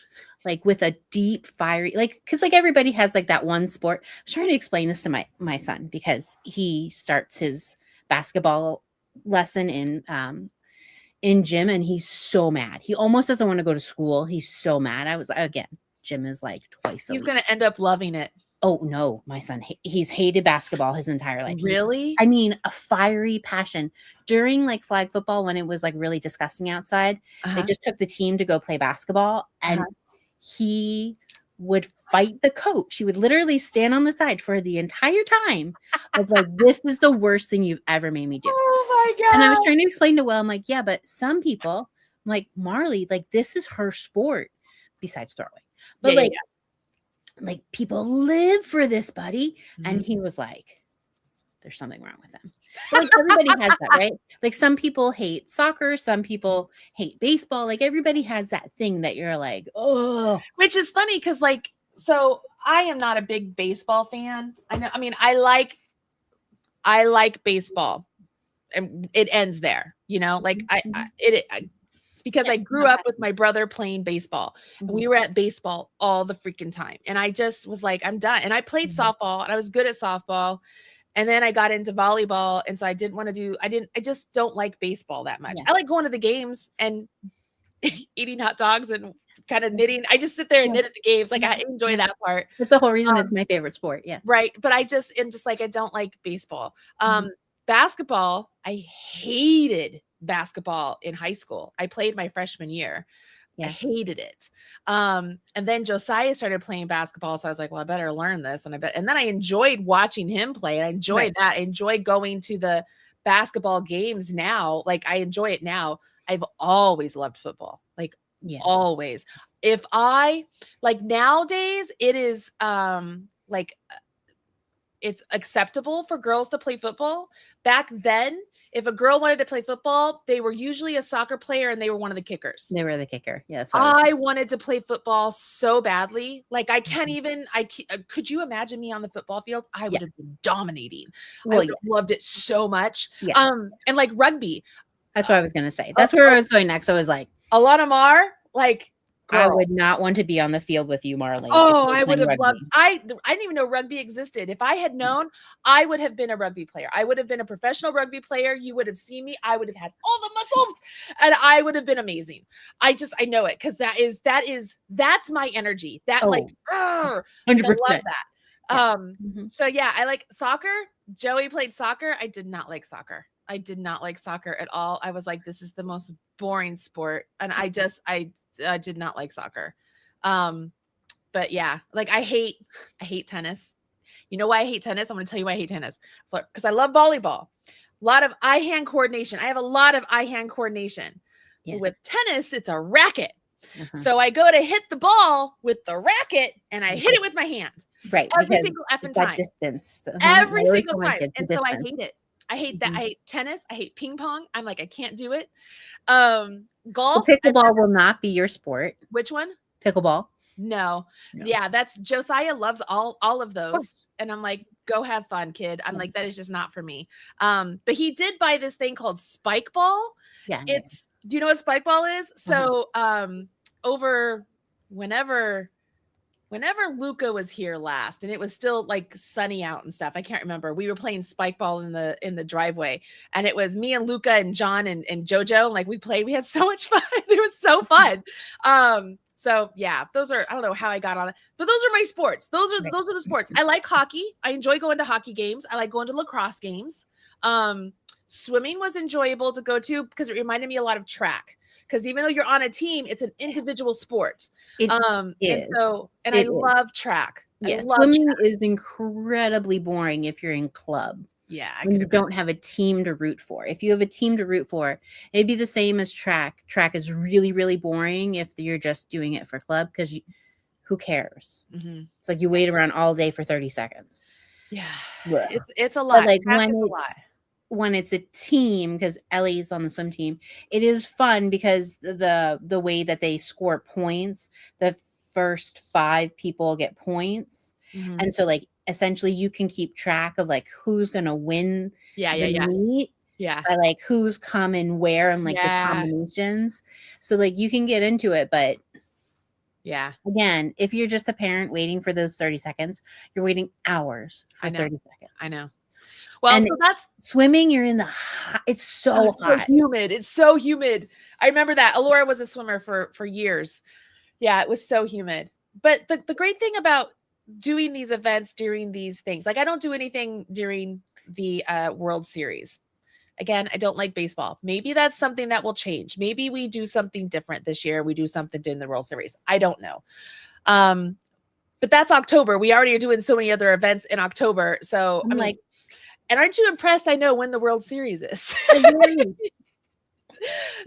Like with a deep fiery, like, because like everybody has like that one sport. I was trying to explain this to my son because he starts his basketball lesson in gym, and he's so mad. He almost doesn't want to go to school. He's so mad. I was again, gym is like twice a He's week. gonna end up loving it. Oh no, my son, he's hated basketball his entire life. Really? I mean, a fiery passion. During like flag football, when it was like really disgusting outside, they just took the team to go play basketball, and he would fight the coach. He would literally stand on the side for the entire time of like, this is the worst thing you've ever made me do. Oh my God. And I was trying to explain to Will, I'm like, yeah, but some people, I'm like, Marley, like this is her sport besides throwing. But like people live for this, buddy. And he was like, there's something wrong with them. But like everybody has that, right? Like some people hate soccer, some people hate baseball. Like everybody has that thing that you're like, oh. Which is funny because so I am not a big baseball fan. I mean, I like baseball, and it ends there. Like it's because I grew up with my brother playing baseball. And we were at baseball all the freaking time, and I just was like, I'm done. And I played softball, and I was good at softball. And then I got into volleyball. And so I just don't like baseball that much. I like going to the games and eating hot dogs and kind of knitting. I just sit there and knit at the games. Like I enjoy that part. That's the whole reason it's my favorite sport. Yeah. Right. But I just I don't like baseball. Basketball, I hated basketball in high school. I played my freshman year. I hated it. And then Josiah started playing basketball. So I was like, well, I better learn this. And then I enjoyed watching him play. I enjoyed that. I enjoy going to the basketball games now. Like I enjoy it now. I've always loved football. Like always. If I like nowadays, it is it's acceptable for girls to play football. Back then, if a girl wanted to play football, they were usually a soccer player and they were one of the kickers. They were the kicker. Yeah, that's I wanted to play football so badly. Like I can't even, could you imagine me on the football field? I would have been dominating. I would have loved it so much. And like rugby. That's what I was going to say. That's where I was going next. I was like, Alana Mar, like, girl. I would not want to be on the field with you, Marley. Oh, I would have loved. I didn't even know rugby existed. If I had known, I would have been a rugby player. I would have been a professional rugby player. You would have seen me. I would have had all the muscles, and I would have been amazing. I know it because that's my energy. That 100%. I love that. So yeah, I like soccer. Joey played soccer. I did not like soccer. I did not like soccer at all. I was like, this is the most boring sport. And I did not like soccer. But yeah, like I hate tennis. You know why I hate tennis? I'm going to tell you why I hate tennis. Because I love volleyball. A lot of eye-hand coordination. I have a lot of eye-hand coordination. Yeah. With tennis, it's a racket. So I go to hit the ball with the racket and I hit it with my hand. Right. Every single effing time. Distance. Every single time. And so I hate it. I hate that. I hate tennis. I hate ping pong. I'm like, I can't do it. Golf. So pickleball will not be your sport. Which one? Pickleball. No. Yeah, that's Josiah loves all of those. And I'm like, go have fun, kid. I'm like, that is just not for me. But he did buy this thing called spike ball. Yeah. Do you know what spike ball is? So over whenever Luca was here last and it was still like sunny out and stuff, I can't remember. We were playing spike ball in the driveway, and it was me and Luca and John and Jojo. Like we had so much fun. It was so fun. So yeah, those are, I don't know how I got on it, but those are my sports. Those are the sports. I like hockey. I enjoy going to hockey games. I like going to lacrosse games. Swimming was enjoyable to go to because it reminded me a lot of track. Because even though you're on a team, it's an individual sport. It And is. I love track. Yes, I love swimming track. is incredibly boring if you're in club. Yeah, when you don't have a team to root for. If you have a team to root for, it'd be the same as track. Track is really, really boring if you're just doing it for club because who cares? Mm-hmm. It's like you wait around all day for 30 seconds. Yeah, Blech. it's a lot. But like track is a lot. When it's a team, because Ellie's on the swim team, it is fun because the way that they score points, the first 5 people get points. Mm-hmm. And so like essentially you can keep track of like who's gonna win the meet. Yeah. By like who's coming where and like the combinations. So like you can get into it, but yeah. Again, if you're just a parent waiting for those 30 seconds, you're waiting hours for 30 seconds. I know. Well, and so that's swimming. You're in the hot. It's so hot. So humid. It's so humid. I remember that. Alora was a swimmer for years. Yeah, it was so humid. But the great thing about doing these events during these things, like I don't do anything during the World Series. Again, I don't like baseball. Maybe that's something that will change. Maybe we do something different this year. We do something in the World Series. I don't know. But that's October. We already are doing so many other events in October. So I'm like, and aren't you impressed? I know when the World Series is.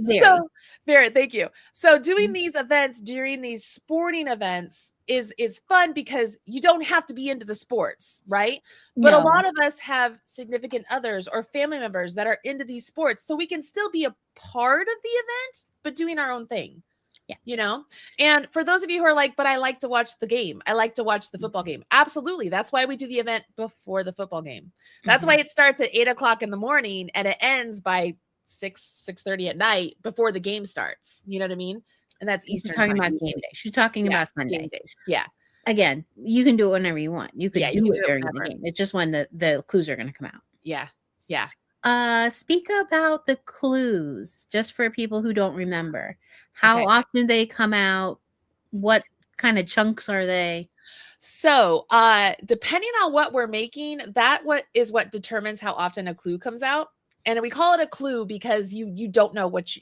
So, Barrett, thank you. So doing these events during these sporting events is fun because you don't have to be into the sports, right? But a lot of us have significant others or family members that are into these sports. So we can still be a part of the event, but doing our own thing. Yeah. You know? And for those of you who are like, but I like to watch the game. I like to watch the football game. Absolutely. That's why we do the event before the football game. That's why it starts at 8:00 in the morning and it ends by 6:30 at night before the game starts. You know what I mean? And that's Eastern time. About game day. She's talking about Sunday. Yeah. Again, you can do it whenever you want. You could do it during the game. It's just when the clues are going to come out. Yeah. Yeah. Speak about the clues just for people who don't remember. How often they come out? What kind of chunks are they? So, depending on what we're making, what determines how often a clue comes out. And we call it a clue because you don't know what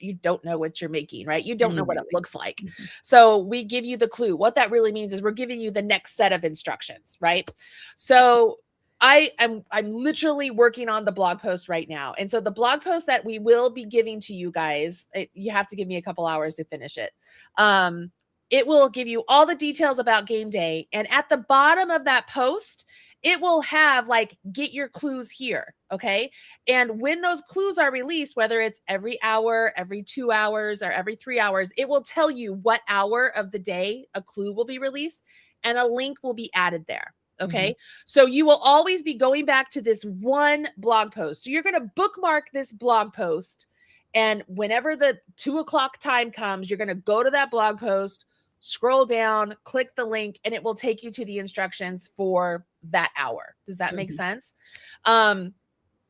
you're making, right? You don't know what it looks like. So we give you the clue. What that really means is we're giving you the next set of instructions, right? So I'm literally working on the blog post right now. And so the blog post that we will be giving to you guys, you have to give me a couple hours to finish it. It will give you all the details about game day. And at the bottom of that post, it will have like, get your clues here. Okay. And when those clues are released, whether it's every hour, every 2 hours, or every 3 hours, it will tell you what hour of the day a clue will be released and a link will be added there. Okay. So you will always be going back to this one blog post. So you're going to bookmark this blog post. And whenever the 2:00 time comes, you're going to go to that blog post, scroll down, click the link, and it will take you to the instructions for that hour. Does that make sense?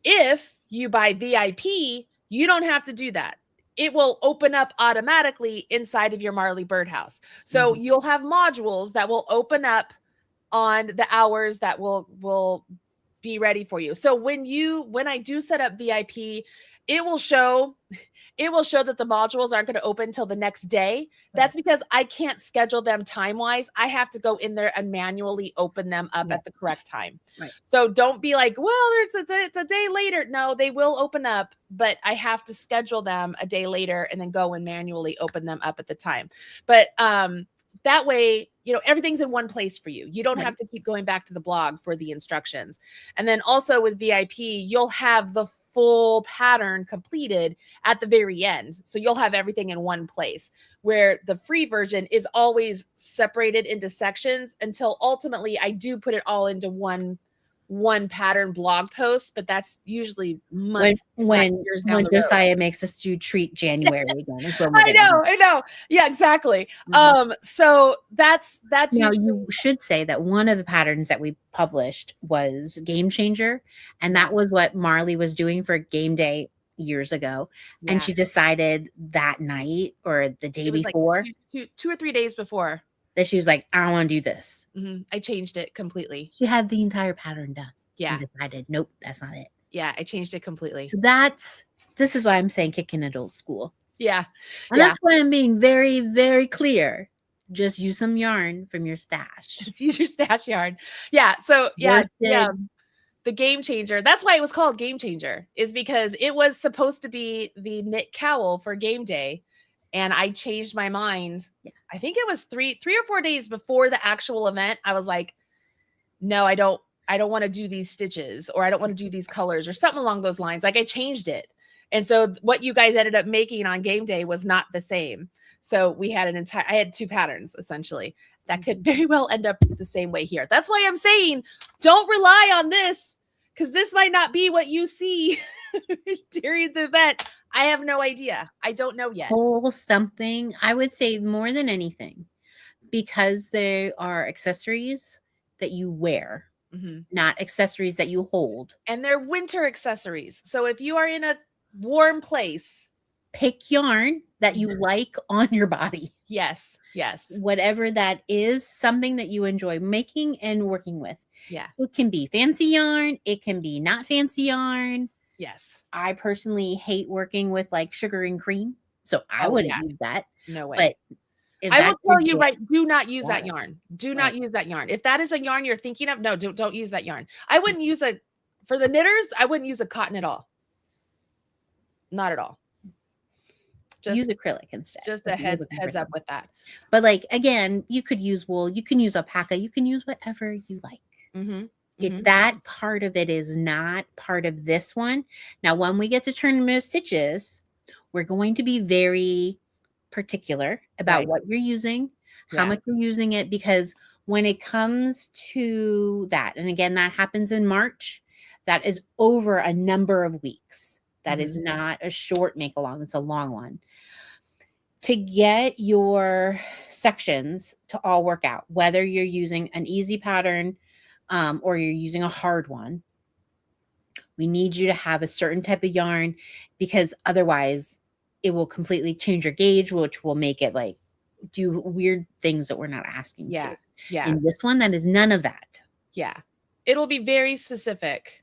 If you buy VIP, you don't have to do that. It will open up automatically inside of your Marley Birdhouse. So you'll have modules that will open up on the hours that will be ready for you. So when I do set up VIP, it will show that the modules aren't going to open until the next day. That's because I can't schedule them time-wise. I have to go in there and manually open them up at the correct time. Right. So don't be like, well, it's a day later. No, they will open up, but I have to schedule them a day later and then go and manually open them up at the time. But that way, everything's in one place for you. You don't have to keep going back to the blog for the instructions. And then also with VIP, you'll have the full pattern completed at the very end. So you'll have everything in one place, where the free version is always separated into sections until ultimately I do put it all into one pattern blog post, but that's usually months, years down the road. Josiah makes us do treat January again. Is what I know. Yeah, exactly. So that's now you should say that one of the patterns that we published was Game Changer, and that was what Marley was doing for game day years ago, Yeah. and she decided that night or the day It was like before 2 or 3 days before. that she was like, I don't want to do this. I changed it completely. She had the entire pattern done Yeah. and decided, nope, that's not it. Yeah, I changed it completely. So this is why I'm saying kicking it old school. Yeah. And that's why I'm being very, very clear. Just use some yarn from your stash. Just use your stash yarn. Yeah. So yeah. The game changer. That's why it was called Game Changer, is because it was supposed to be the knit cowl for game day. And I changed my mind. Yeah. I think it was 3 or 4 days before the actual event. I was like, no, I don't want to do these stitches, or I don't want to do these colors, or something along those lines. Like, I changed it. And so what you guys ended up making on game day was not the same. So we had I had 2 patterns essentially that could very well end up the same way here. That's why I'm saying don't rely on this, because this might not be what you see during the event. I have no idea. I don't know yet. Whole something, I would say, more than anything, because they are accessories that you wear, not accessories that you hold. And they're winter accessories. So if you are in a warm place, pick yarn that you like on your body. Yes. Whatever that is, something that you enjoy making and working with. Yeah. It can be fancy yarn. It can be not fancy yarn. Yes. I personally hate working with like sugar and cream. So I wouldn't use that. No way. But I will tell you, do not use that yarn. Do not Right. use that yarn. If that is a yarn you're thinking of, no, don't use that yarn. I wouldn't use for the knitters, I wouldn't use a cotton at all. Not at all. Just use acrylic instead. Just a heads up with that. But like, again, you could use wool, you can use alpaca, you can use whatever you like. If that part of it is not part of this one. Now, when we get to tournament stitches, we're going to be very particular about what you're using, how much you're using it, because when it comes to that, and again, that happens in March, that is over a number of weeks. That is not a short make along, it's a long one. To get your sections to all work out, whether you're using an easy pattern or you're using a hard one, we need you to have a certain type of yarn, because otherwise it will completely change your gauge, which will make it like do weird things that we're not asking to. Yeah. In this one, that is none of that. Yeah. It'll be very specific.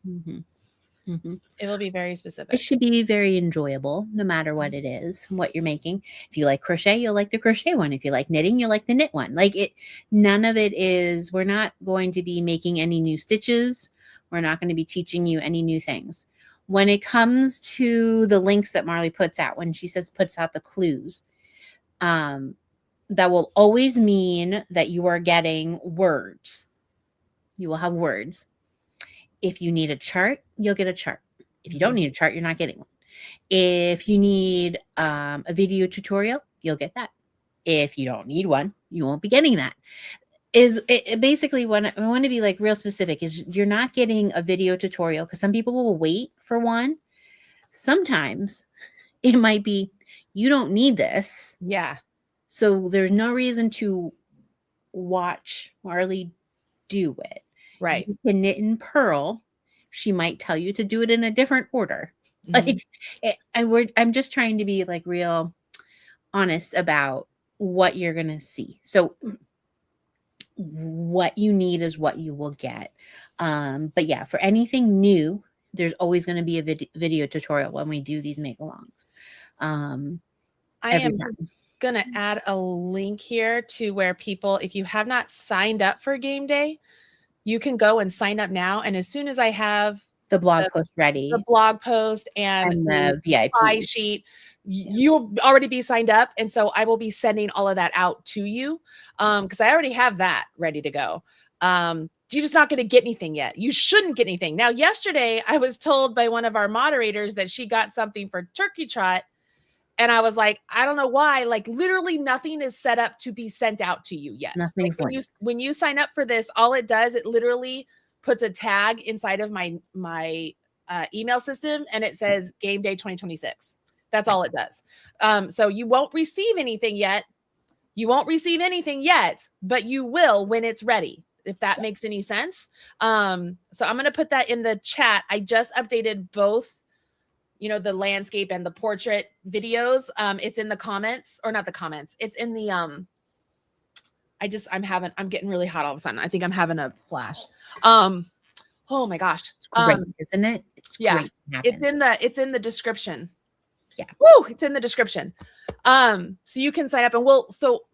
It will be very specific. It should be very enjoyable, no matter what it is, what you're making. If you like crochet, you'll like the crochet one. If you like knitting, you'll like the knit one. Like it, none of it is, we're not going to be making any new stitches. We're not going to be teaching you any new things. When it comes to the links that Marley puts out, when she says puts out the clues, that will always mean that you are getting words. You will have words. If you need a chart, you'll get a chart. If you don't need a chart, you're not getting one. If you need a video tutorial, you'll get that. If you don't need one, you won't be getting that. Basically, when I want to be like real specific, is you're not getting a video tutorial, because some people will wait for one. Sometimes it might be, you don't need this. Yeah. So there's no reason to watch Marley do it. Right. You can knit and purl. She might tell you to do it in a different order. Like, I'm just trying to be like real honest about what you're going to see. So what you need is what you will get. But yeah, for anything new, there's always going to be a video tutorial when we do these make-alongs. I am going to add a link here to where people, if you have not signed up for game day, you can go and sign up now. And as soon as I have the blog post ready, the blog post and the VIP sheet, you'll already be signed up. And so I will be sending all of that out to you, because I already have that ready to go. You're just not going to get anything yet. You shouldn't get anything. Now, yesterday, I was told by one of our moderators that she got something for Turkey Trot. And I was like, I don't know why. Like, literally nothing is set up to be sent out to you yet. Nothing's like when you sign up for this, all it does, it literally puts a tag inside of my email system, and it says Game Day 2026. That's all it does. So you won't receive anything yet. You won't receive anything yet, but you will when it's ready, if that makes any sense. So I'm going to put that in the chat. I just updated both, the landscape and the portrait videos, it's in the comments, or not the comments. It's in the, I'm getting really hot all of a sudden. I think I'm having a flash. Oh my gosh. It's great, isn't it? It's yeah, great. It's in the description. Yeah. Woo, it's in the description. So you can sign up, and so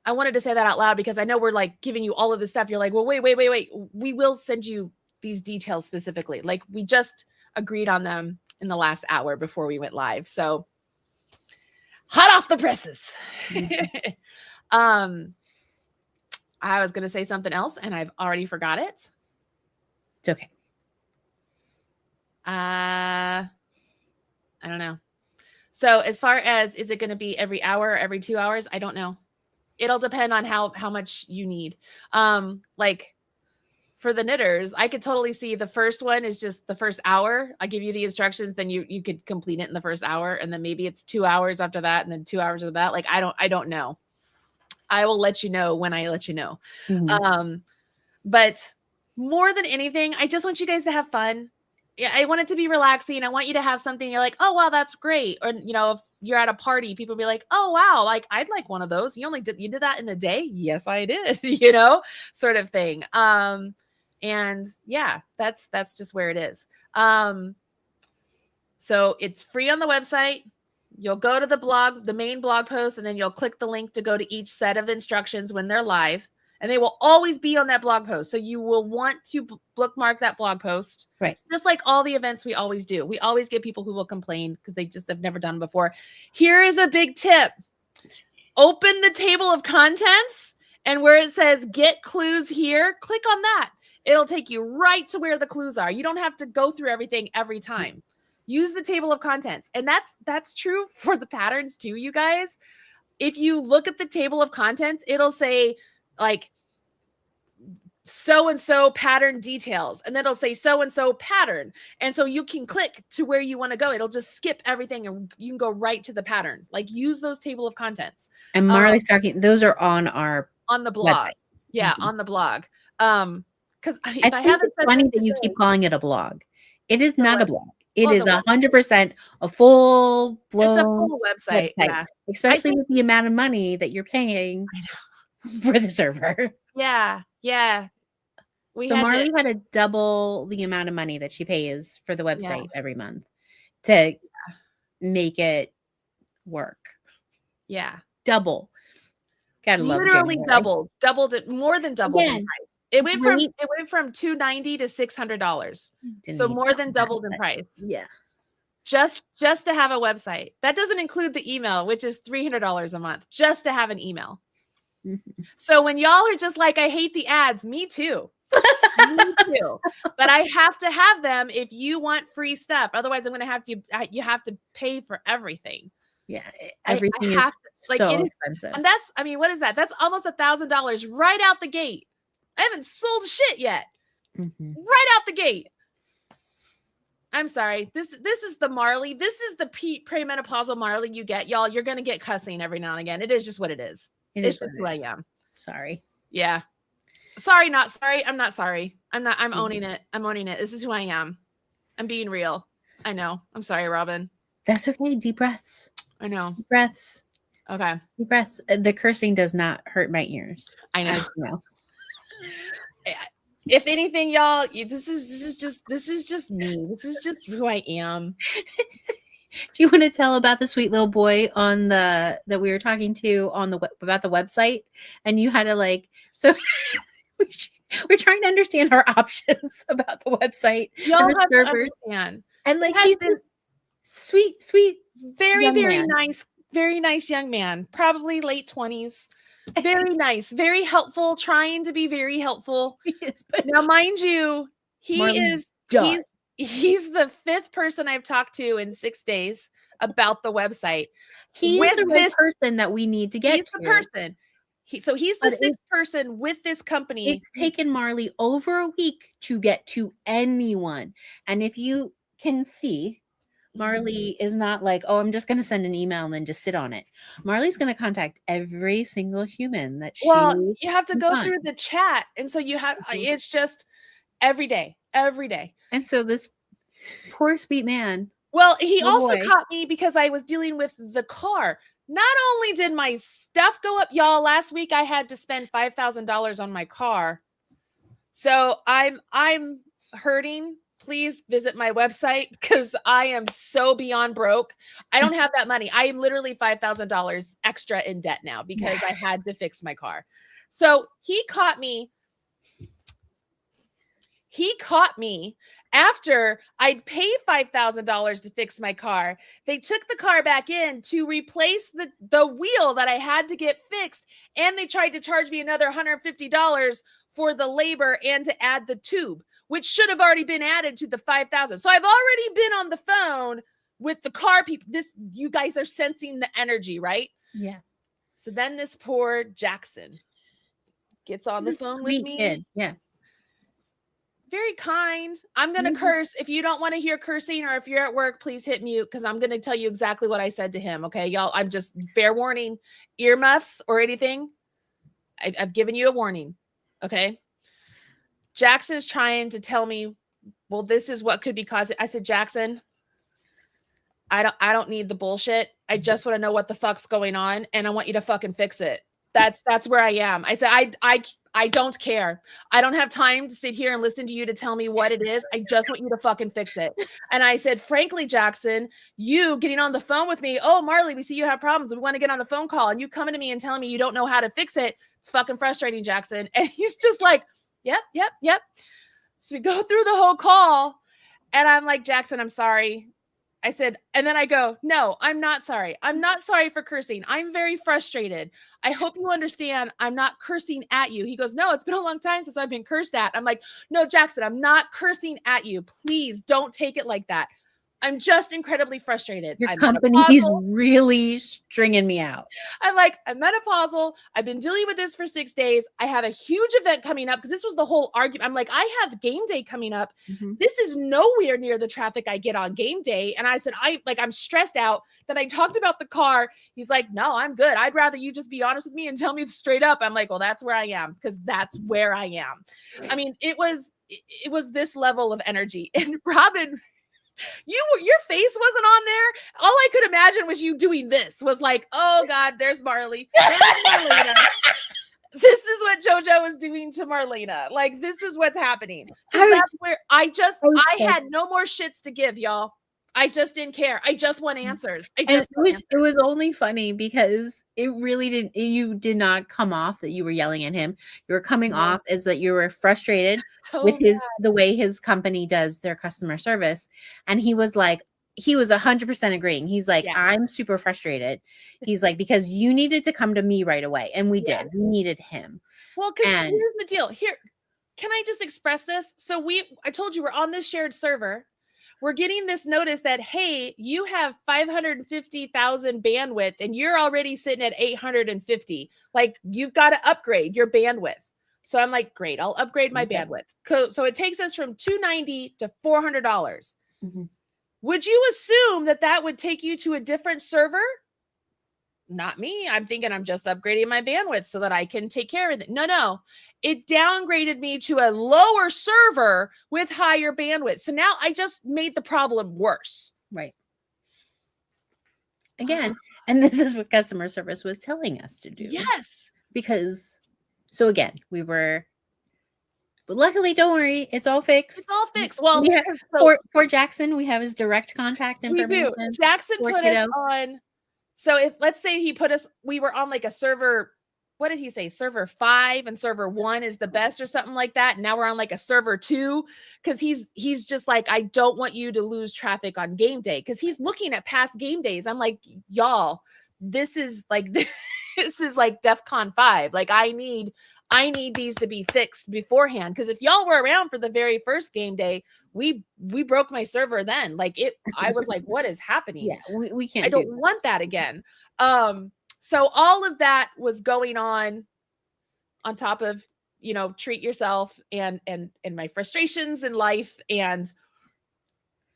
I wanted to say that out loud because I know we're like giving you all of this stuff. You're like, well, wait. We will send you these details specifically. Like we just agreed on them in the last hour before we went live. So hot off the presses. I was going to say something else and I've already forgot it. It's okay. I don't know. So as far as, is it going to be every hour, every 2 hours? I don't know. It'll depend on how much you need. Like for the knitters, I could totally see the first one is just the first hour. I give you the instructions, then you could complete it in the first hour. And then maybe it's 2 hours after that. And then 2 hours of that. Like, I don't know. I will let you know when I let you know. Mm-hmm. But more than anything, I just want you guys to have fun. Yeah, I want it to be relaxing. I want you to have something you're like, oh, wow, that's great. Or, if you're at a party, people be like, oh, wow, like I'd like one of those. You did that in a day? Yes, I did, sort of thing. And yeah, that's just where it is. So it's free on the website. You'll go to the blog, the main blog post, and then you'll click the link to go to each set of instructions when they're live. And they will always be on that blog post. So you will want to bookmark that blog post. Right. Just like all the events we always do. We always get people who will complain because they just have never done it before. Here is a big tip. Open the table of contents, and where it says get clues here, click on that. It'll take you right to where the clues are. You don't have to go through everything every time. Use the table of contents. And that's true for the patterns too, you guys. If you look at the table of contents, it'll say like so-and-so pattern details, and then it'll say so-and-so pattern. And so you can click to where you want to go. It'll just skip everything and you can go right to the pattern. Like use those table of contents. And Marley's talking, those are on the blog. Website. Yeah, Mm-hmm. on the blog. Because I think haven't it's funny that you keep calling it a blog. It is not a blog. It is 100% a full blown. It's a full website. Yeah. Especially with the amount of money that you're paying for the server. Yeah. So Marley had to double the amount of money that she pays for the website every month to make it work. Yeah. Double. Gotta love literally doubled it, more than doubled in price. It went from $290 to $600. So more than doubled in price. Yeah. Just to have a website. That doesn't include the email, which is $300 a month, just to have an email. Mm-hmm. So when y'all are just like, I hate the ads, me too. Me too. But I have to have them if you want free stuff. Otherwise, I'm going to have to, you have to pay for everything. Yeah. Everything I have is to, like, so it is expensive. And that's, what is that? That's almost $1,000 right out the gate. I haven't sold shit yet. Mm-hmm. Right out the gate. I'm sorry. This is the Marley. This is the premenopausal Marley you get, y'all. You're going to get cussing every now and again. It is just what it is. It's just who I am. Sorry. Yeah. Sorry, not sorry. I'm not sorry. I'm owning it. I'm owning it. This is who I am. I'm being real. I know. I'm sorry, Robin. That's okay. Deep breaths. I know. Deep breaths. Okay. Deep breaths. The cursing does not hurt my ears. I know. If anything, y'all, this is just me. This is just who I am. Do you want to tell about the sweet little boy that we were talking to about the website, and you had to so we're trying to understand our options about the website, y'all and the have servers, to understand. And he's this sweet, very nice young man, probably late 20s. Very nice, very helpful, trying to be very helpful. Yes, but now, mind you, he's the 5th person I've talked to in 6 days about the website. He's the right person that we need to get He's the person. He's the 6th person with this company. It's taken Marley over a week to get to anyone. And if you can see, Marley is not like, oh, I'm just going to send an email and then just sit on it. Marley's going to contact every single human that she. Well, you have to go through the chat. And so you have, it's just every day. And so this poor sweet man Well, he Oh also boy. caught me because I was dealing with the car. Not only did my stuff go up, y'all, last week I had to spend $5,000 on my car. So I'm hurting. Please visit my website because I am so beyond broke. I don't have that money. I am literally $5,000 extra in debt now because I had to fix my car. So he caught me after I'd paid $5,000 to fix my car. They took the car back in to replace the wheel that I had to get fixed. And they tried to charge me another $150 for the labor and to add the tube, which should have already been added to the $5,000. So I've already been on the phone with the car people. You guys are sensing the energy, right? Yeah. So then this poor Jackson gets on the phone with me. Kid. Yeah. Very kind. I'm going to curse. If you don't want to hear cursing or if you're at work, please hit mute because I'm going to tell you exactly what I said to him. Okay, y'all, I'm just fair warning. Earmuffs or anything. I've given you a warning. Okay. Jackson's trying to tell me, well, this is what could be causing. I said, Jackson, I don't need the bullshit. I just want to know what the fuck's going on. And I want you to fucking fix it. That's where I am. I said, I don't care. I don't have time to sit here and listen to you to tell me what it is. I just want you to fucking fix it. And I said, frankly, Jackson, you getting on the phone with me. Oh, Marley, we see you have problems. We want to get on a phone call. And you coming to me and telling me you don't know how to fix it. It's fucking frustrating, Jackson. And he's just like, yep. So we go through the whole call and I'm like, Jackson, I'm sorry. I said, and then I go, no, I'm not sorry. I'm not sorry for cursing. I'm very frustrated. I hope you understand I'm not cursing at you. He goes, no, it's been a long time since I've been cursed at. I'm like, no, Jackson, I'm not cursing at you. Please don't take it like that. I'm just incredibly frustrated. Your I'm company is menopausal. really stringing me out. I'm like, I'm menopausal. I've been dealing with this for 6 days. I have a huge event coming up because this was the whole argument. I'm like, I have game day coming up. Mm-hmm. This is nowhere near the traffic I get on game day. And I said, I'm stressed out. Then I talked about the car. He's like, no, I'm good. I'd rather you just be honest with me and tell me straight up. I'm like, well, that's where I am because that's where I am. I mean, it was this level of energy. And Robin, your face wasn't on there. All I could imagine was you doing this. Was like, oh God, there's Marley. There's Marlena. This is what JoJo is doing to Marlena. Like, this is what's happening. That's where I had no more shits to give, y'all. I just didn't care. I just want answers. It was only funny because it really didn't. You did not come off that you were yelling at him. You were coming off as that you were frustrated with the way his company does their customer service, and he was like, he was 100% agreeing. He's like, I'm super frustrated. He's like, because you needed to come to me right away, and we did. We needed him. Well, because here's the deal. Here, can I just express this? So I told you we're on this shared server. We're getting this notice that, hey, you have 550,000 bandwidth and you're already sitting at 850. Like, you've got to upgrade your bandwidth. So I'm like, great, I'll upgrade my bandwidth. So it takes us from $290 to $400. Mm-hmm. Would you assume that would take you to a different server? Not me. I'm thinking I'm just upgrading my bandwidth so that I can take care of it. No. It downgraded me to a lower server with higher bandwidth. So now I just made the problem worse. Right. Again, and this is what customer service was telling us to do. Yes. Because, so again, but luckily, don't worry, it's all fixed. It's all fixed. Well, for Jackson, we have his direct contact information. We do. Jackson put us on. So let's say we were on like a server, what did he say? Server 5 and server 1 is the best or something like that. And now we're on like a server 2 because he's just like, I don't want you to lose traffic on game day because he's looking at past game days. I'm like, y'all, this is like DEFCON 5. Like, I need these to be fixed beforehand because if y'all were around for the very first game day, we broke my server then. Like, I was like, what is happening? Yeah, we can't. I don't want that again. So all of that was going on top of, treat yourself and my frustrations in life and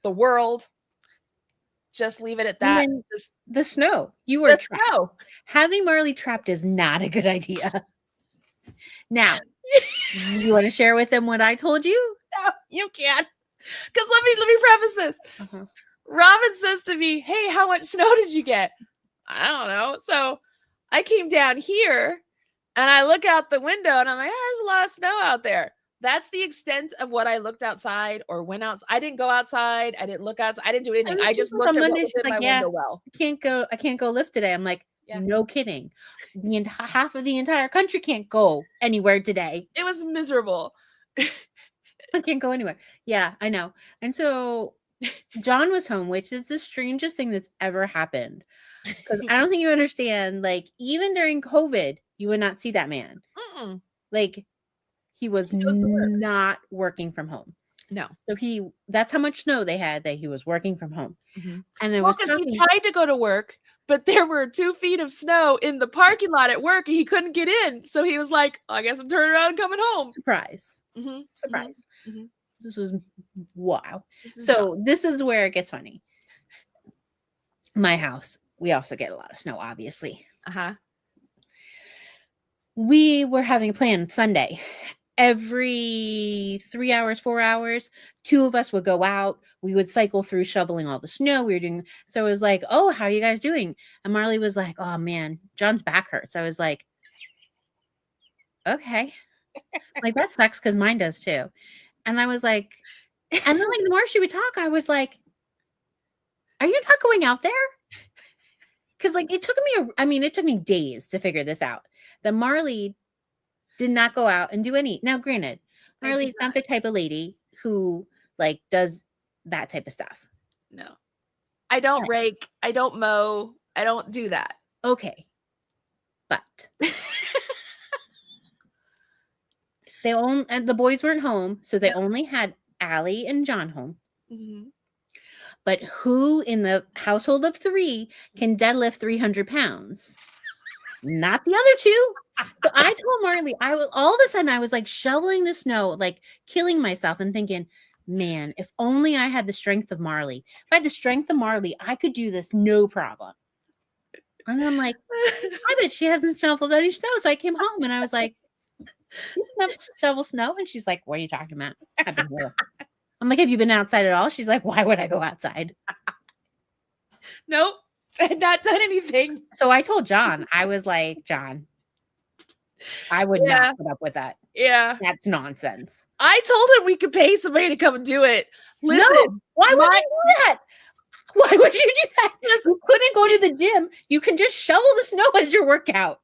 the world. Just leave it at that. Just the snow. You were trapped. Having Marley trapped is not a good idea. Now, you want to share with them what I told you? No, you can't. Because let me preface this. Robin says to me, "Hey, how much snow did you get?" I don't know. So I came down here and I look out the window and I'm like, oh, there's a lot of snow out there. That's the extent of what I looked outside or went outside. I didn't go outside. I didn't look outside. I didn't do anything. I just like looked on at what Monday, was she's in like, my yeah, window well. I can't go lift today. I'm like, Yeah. no kidding. Half of the entire country can't go anywhere today. It was miserable. I can't go anywhere. Yeah, I know. And so John was home, which is the strangest thing that's ever happened. Because I don't think you understand, like, even during COVID, you would not see that man. Mm-mm. Like, he was He goes to work. not working from home. No. So that's how much snow they had that he was working from home. Mm-hmm. And I Well, was because he talking, tried to go to work, but there were 2 feet of snow in the parking lot at work and he couldn't get in. So he was like, I guess I'm turning around and coming home. surprise. Mm-hmm. Surprise. Mm-hmm. This was wow. This This is where it gets funny. My house, we also get a lot of snow, obviously. Uh-huh. We were having a plan Sunday. Every 3 hours, 4 hours, 2 of us would go out. We would cycle through shoveling all the snow. We were doing so it was like, oh, how are you guys doing? And Marley was like, oh man, John's back hurts. I was like, okay. Like that sucks because mine does too. And I was like, and then like the more she would talk, I was like, are you not going out there? Because like it took me days to figure this out. That Marley did not go out and do any. Now, granted, Marley's not the type of lady who like does that type of stuff. No, I don't rake. I don't mow. I don't do that. Okay, but and the boys weren't home, so they only had Allie and John home. Mm-hmm. But who in the household of 3 can deadlift 300 pounds? Not the other 2. So I told Marley, all of a sudden I was like shoveling the snow, like killing myself and thinking, man, if only I had the strength of Marley. If I had the strength of Marley, I could do this no problem. And I'm like, I bet she hasn't shoveled any snow. So I came home and I was like, you never shovel snow? And she's like, what are you talking about? I've been here. I'm like, have you been outside at all? She's like, why would I go outside? Nope. I've not done anything. So I told John, I was like, John, I would not put up with that. Yeah. That's nonsense. I told him we could pay somebody to come and do it. Listen. No, why would you do that? Why would you do that? You couldn't go to the gym. You can just shovel the snow as your workout.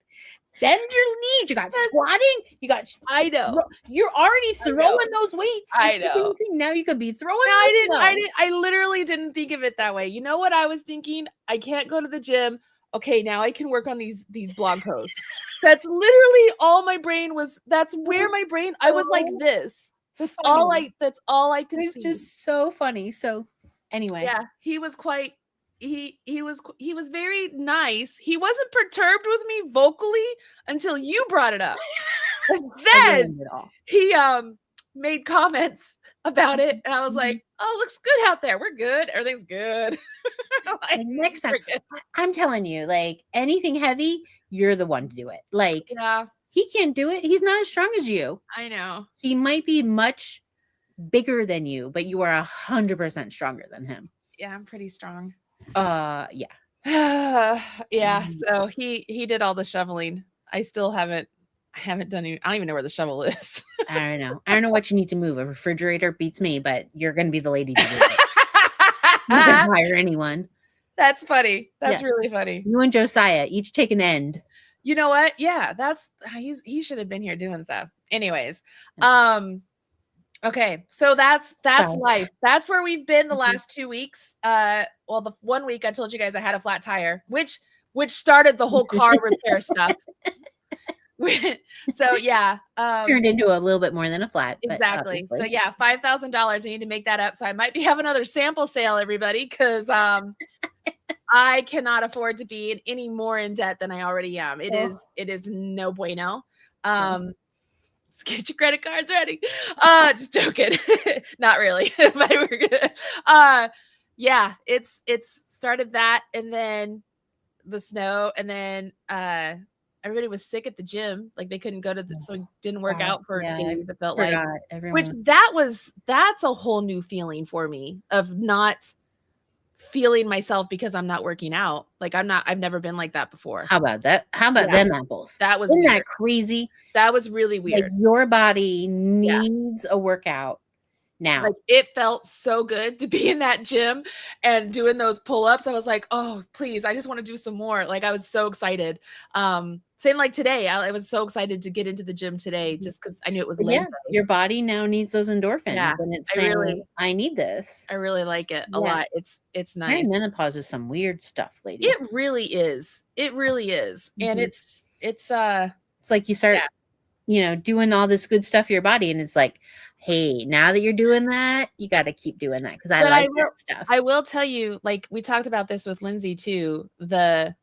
Bend your knees. You got squatting. I know. You're already throwing those weights. I know. Now you could be throwing. I literally didn't think of it that way. You know what I was thinking? I can't go to the gym. Okay, now I can work on these blog posts. That's literally all my brain was. That's where my brain. I was like this. That's all I could see. It's just so funny. So anyway, yeah, he was quite. He was very nice. He wasn't perturbed with me vocally until you brought it up. Then he made comments about it, and I was like, "Oh, looks good out there. We're good. Everything's good." Like, next time, I'm telling you, like anything heavy, you're the one to do it. Like, he can't do it. He's not as strong as you. I know. He might be much bigger than you, but you are 100% stronger than him. Yeah, I'm pretty strong. Yeah. Yeah. So he did all the shoveling. I still haven't done any. I don't even know where the shovel is. I don't know what you need to move. A refrigerator beats me, but you're gonna be the lady to do it. You can hire anyone. That's funny. That's really funny. You and Josiah each take an end. You know what? Yeah, he should have been here doing stuff. Anyways, okay, so that's life. That's where we've been the last 2 weeks. Well, the 1 week I told you guys I had a flat tire, which started the whole car repair stuff. So yeah, turned into a little bit more than a flat. Exactly. So yeah, $5,000. I need to make that up. So I might be having another sample sale, everybody, because I cannot afford to be any more in debt than I already am. It is no bueno. Just get your credit cards ready. Just joking. Not really. But we're good. Yeah, it's started that, and then the snow, and then everybody was sick at the gym. Like they couldn't go to so it didn't work out for days. It felt like everyone. Which that's a whole new feeling for me of not feeling myself because I'm not working out. Like I've never been like that before. How about that? How about Yeah. them apples? That was Isn't weird. that crazy? That was really Like weird. your body needs a workout now. Like it felt so good to be in that gym and doing those pull-ups. I was like, oh, please, I just want to do some more. Like I was so excited. Same like today. I was so excited to get into the gym today just because I knew it was late. Yeah, your body now needs those endorphins, Yeah, and it's I saying, really- I need this. I really like it a Yeah. lot. It's nice. Perimenopause is some weird stuff, lady. It really is. It really is. And Mhm. it's like you start, doing all this good stuff for your body, and it's like, hey, now that you're doing that, you got to keep doing that because I But like that stuff. I will tell you, like we talked about this with Lindsay too, the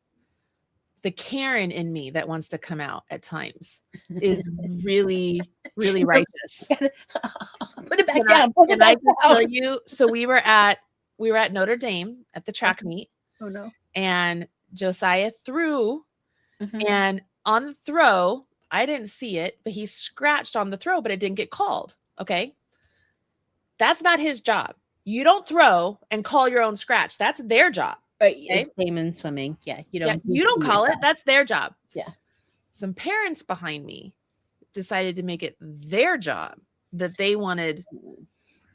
Karen in me that wants to come out at times is really, really righteous. Put it back down. Put it Can I back just tell down. you? So we were at Notre Dame at the track meet, Oh no. and Josiah threw, Mhm. and on the throw, I didn't see it, but he scratched on the throw, but it didn't get called. Okay. That's not his job. You don't throw and call your own scratch. That's their job. But Okay? it's same in swimming. Yeah, you don't. You don't call it. That's their job. Yeah. Some parents behind me decided to make it their job that they wanted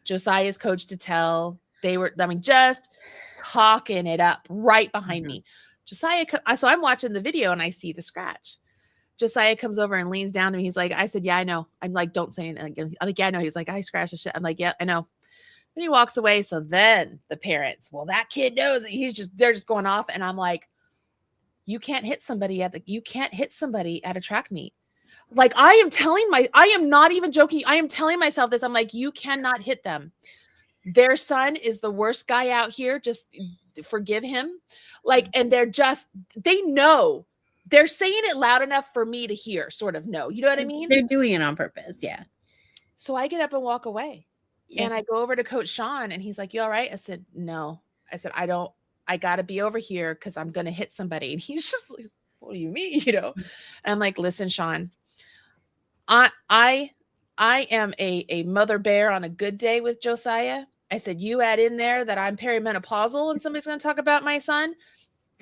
Josiah's coach to tell. They were, just talking it up right behind me. Josiah, so I'm watching the video and I see the scratch. Josiah comes over and leans down to me. He's like, I said, yeah, I know. I'm like, don't say anything. I'm like, yeah, I know. He's like, I scratched the shit. I'm like, yeah, I know. Then he walks away. So then the parents, well, that kid knows it. They're just going off. And I'm like, you can't hit somebody at a track meet. Like I am not even joking. I am telling myself this. I'm like, you cannot hit them. Their son is the worst guy out here. Just forgive him. Like, and they know. They're saying it loud enough for me to hear, sort of know. You know what I mean? They're doing it on purpose. Yeah. So I get up and walk away. Yeah. And I go over to Coach Sean and he's like, you all right? I said, no. I said, I got to be over here because I'm going to hit somebody. And he's just like, what do you mean? And I'm like, listen, Sean, I am a mother bear on a good day with Josiah. I said, you add in there that I'm perimenopausal and somebody's going to talk about my son.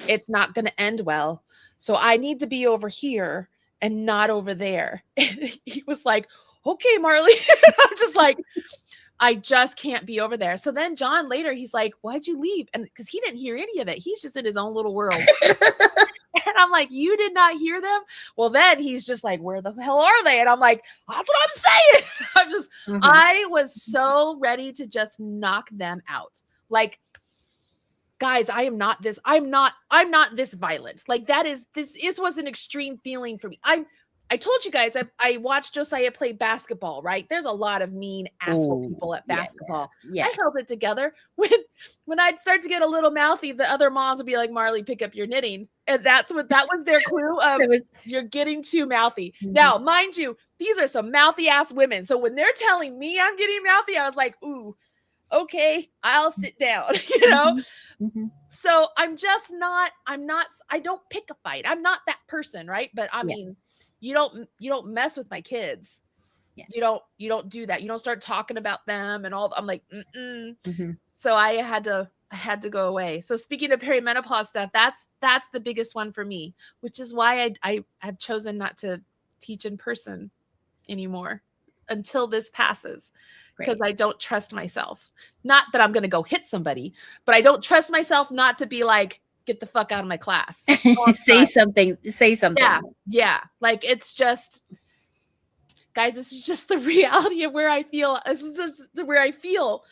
It's not going to end well. So I need to be over here and not over there. And he was like, okay, Marley. I'm just like, I just can't be over there. So then John later, he's like, why'd you leave? And because he didn't hear any of it. He's just in his own little world. And I'm like, you did not hear them? Well, then he's just like, where the hell are they? And I'm like, that's what I'm saying. I was so ready to just knock them out. Like, guys, I'm not this violent. Like this was an extreme feeling for me. I told you guys, I watched Josiah play basketball, right? There's a lot of mean asshole people at basketball. Yeah. I held it together. When I'd start to get a little mouthy, the other moms would be like, Marley, pick up your knitting. And that was their clue of you're getting too mouthy. Now, mind you, these are some mouthy ass women. So when they're telling me I'm getting mouthy, I was like, ooh, okay, I'll sit down, So I don't pick a fight. I'm not that person. Right. But I mean, you don't mess with my kids. Yeah. You don't do that. You don't start talking about them and all. I'm like, So I had to go away. So speaking of perimenopause stuff, that's the biggest one for me, which is why I've chosen not to teach in person anymore until this passes. Because I don't trust myself. Not that I'm going to go hit somebody, but I don't trust myself not to be like, get the fuck out of my class. Say something. Yeah. Like, it's just, guys, this is just the reality of where I feel. This is just where I feel.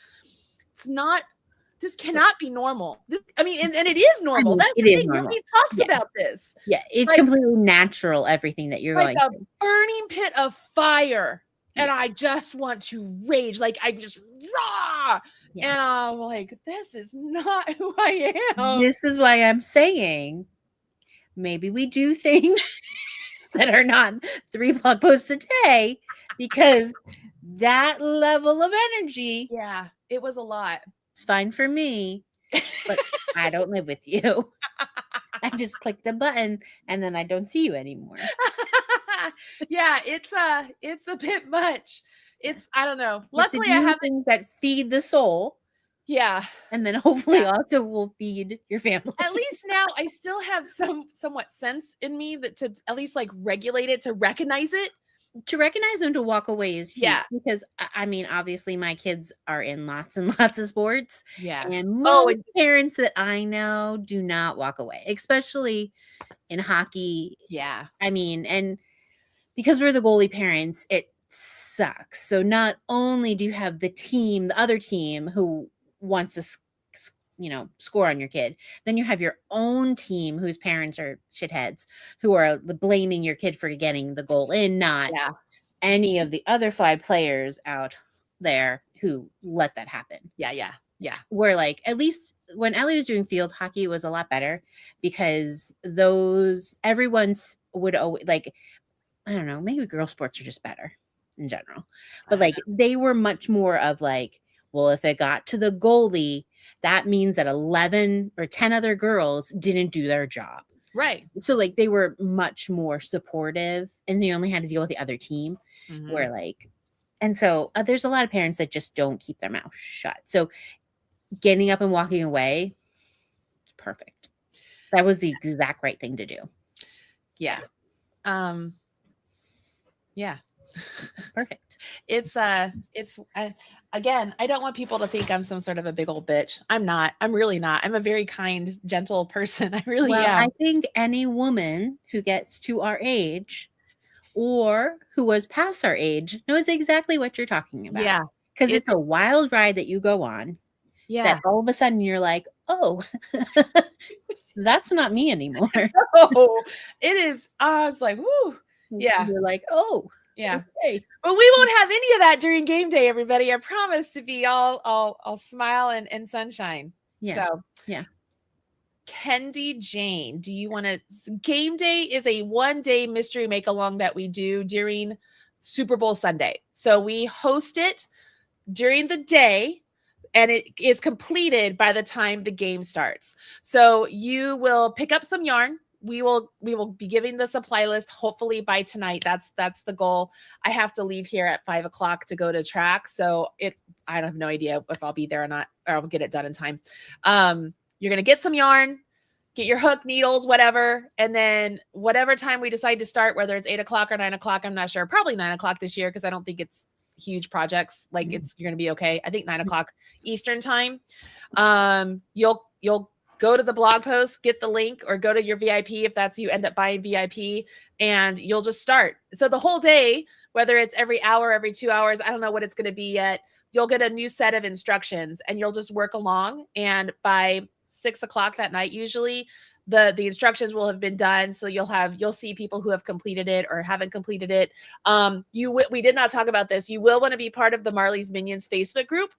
This cannot be normal. And it is normal. That's the thing. Nobody talks about this. Yeah. It's completely natural. Everything that you're like going through. Burning pit of fire. And I just want to rage. Like, I just raw. Yeah. And I'm like, this is not who I am. This is why I'm saying maybe we do things that are not 3 blog posts a day, because that level of energy. Yeah, it was a lot. It's fine for me, but I don't live with you. I just click the button and then I don't see you anymore. Yeah, it's a bit much. I don't know. Luckily I have things that feed the soul. Yeah. And then hopefully Yeah. also will feed your family. At least now I still have somewhat sense in me that to at least like regulate it, to recognize it. To recognize and to walk away is huge Yeah. because I mean, obviously my kids are in lots and lots of sports, Yeah. and Oh, most and parents that I know do not walk away, especially in hockey. yeah. I mean, and because we're the goalie parents, it sucks. So not only do you have the other team who wants to score on your kid, then you have your own team whose parents are shitheads who are blaming your kid for getting the goal in, not Yeah. any of the other 5 players out there who let that happen. Yeah. Yeah. Yeah. Where like at least when Ellie was doing field hockey, it was a lot better because everyone's would always like, I don't know, maybe girl sports are just better in general. But like they were much more of like, well, if it got to the goalie, that means that 11 or 10 other girls didn't do their job. Right. So like they were much more supportive, and you only had to deal with the other team. Mhm. Where like, and so there's a lot of parents that just don't keep their mouth shut. So getting up and walking away, perfect. That was the exact right thing to do. Yeah. Yeah. Perfect. It's again, I don't want people to think I'm some sort of a big old bitch. I'm not. I'm really not. I'm a very kind, gentle person. I really Well, am. I think any woman who gets to our age or who was past our age knows exactly what you're talking about. Yeah. Because it's a wild ride that you go on. Yeah. That all of a sudden you're like, oh, that's not me anymore. Oh, it is. I was like, woo. Yeah. You're like, oh, yeah. Okay. But we won't have any of that during game day, everybody. I promise to be all smile and sunshine. Yeah. So yeah. Kendi Jane, do you want to? Game day is a 1-day mystery make along that we do during Super Bowl Sunday. So we host it during the day, and it is completed by the time the game starts. So you will pick up some yarn. We will be giving the supply list hopefully by tonight. That's the goal. I have to leave here at 5 o'clock to go to track, so I have no idea if I'll be there or not, or I'll get it done in time. You're gonna get some yarn, get your hook, needles, whatever, and then whatever time we decide to start, whether it's 8 o'clock or 9 o'clock, I'm not sure. Probably 9 o'clock this year because I don't think it's huge projects. Like you're gonna be okay. I think 9 o'clock Eastern time. You'll go to the blog post, get the link, or go to your VIP if that's you end up buying VIP, and you'll just start. So the whole day, whether it's every hour, every 2 hours, I don't know what it's gonna be yet. You'll get a new set of instructions, and you'll just work along. And by 6 o'clock that night, usually the instructions will have been done. So you'll see people who have completed it or haven't completed it. We did not talk about this. You will want to be part of the Marley's Minions Facebook group.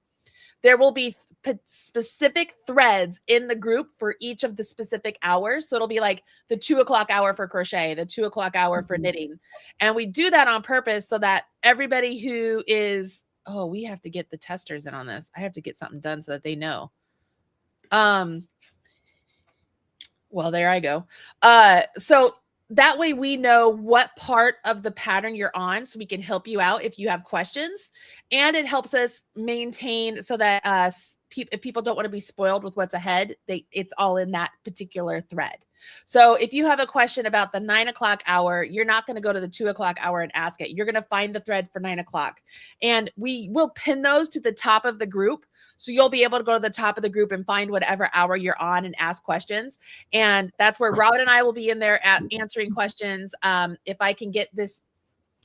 There will be specific threads in the group for each of the specific hours. So it'll be like the 2 o'clock hour for crochet, the 2 o'clock hour for knitting. And we do that on purpose so that everybody who is, we have to get the testers in on this. I have to get something done so that they know. Well, there I go. So that way we know what part of the pattern you're on, so we can help you out if you have questions. And it helps us maintain so that if people don't want to be spoiled with what's ahead, it's all in that particular thread. So if you have a question about the 9 o'clock hour, you're not going to go to the 2 o'clock hour and ask it. You're going to find the thread for 9 o'clock. And we will pin those to the top of the group. So you'll be able to go to the top of the group and find whatever hour you're on and ask questions. And that's where Robin and I will be in there answering questions. If I can get this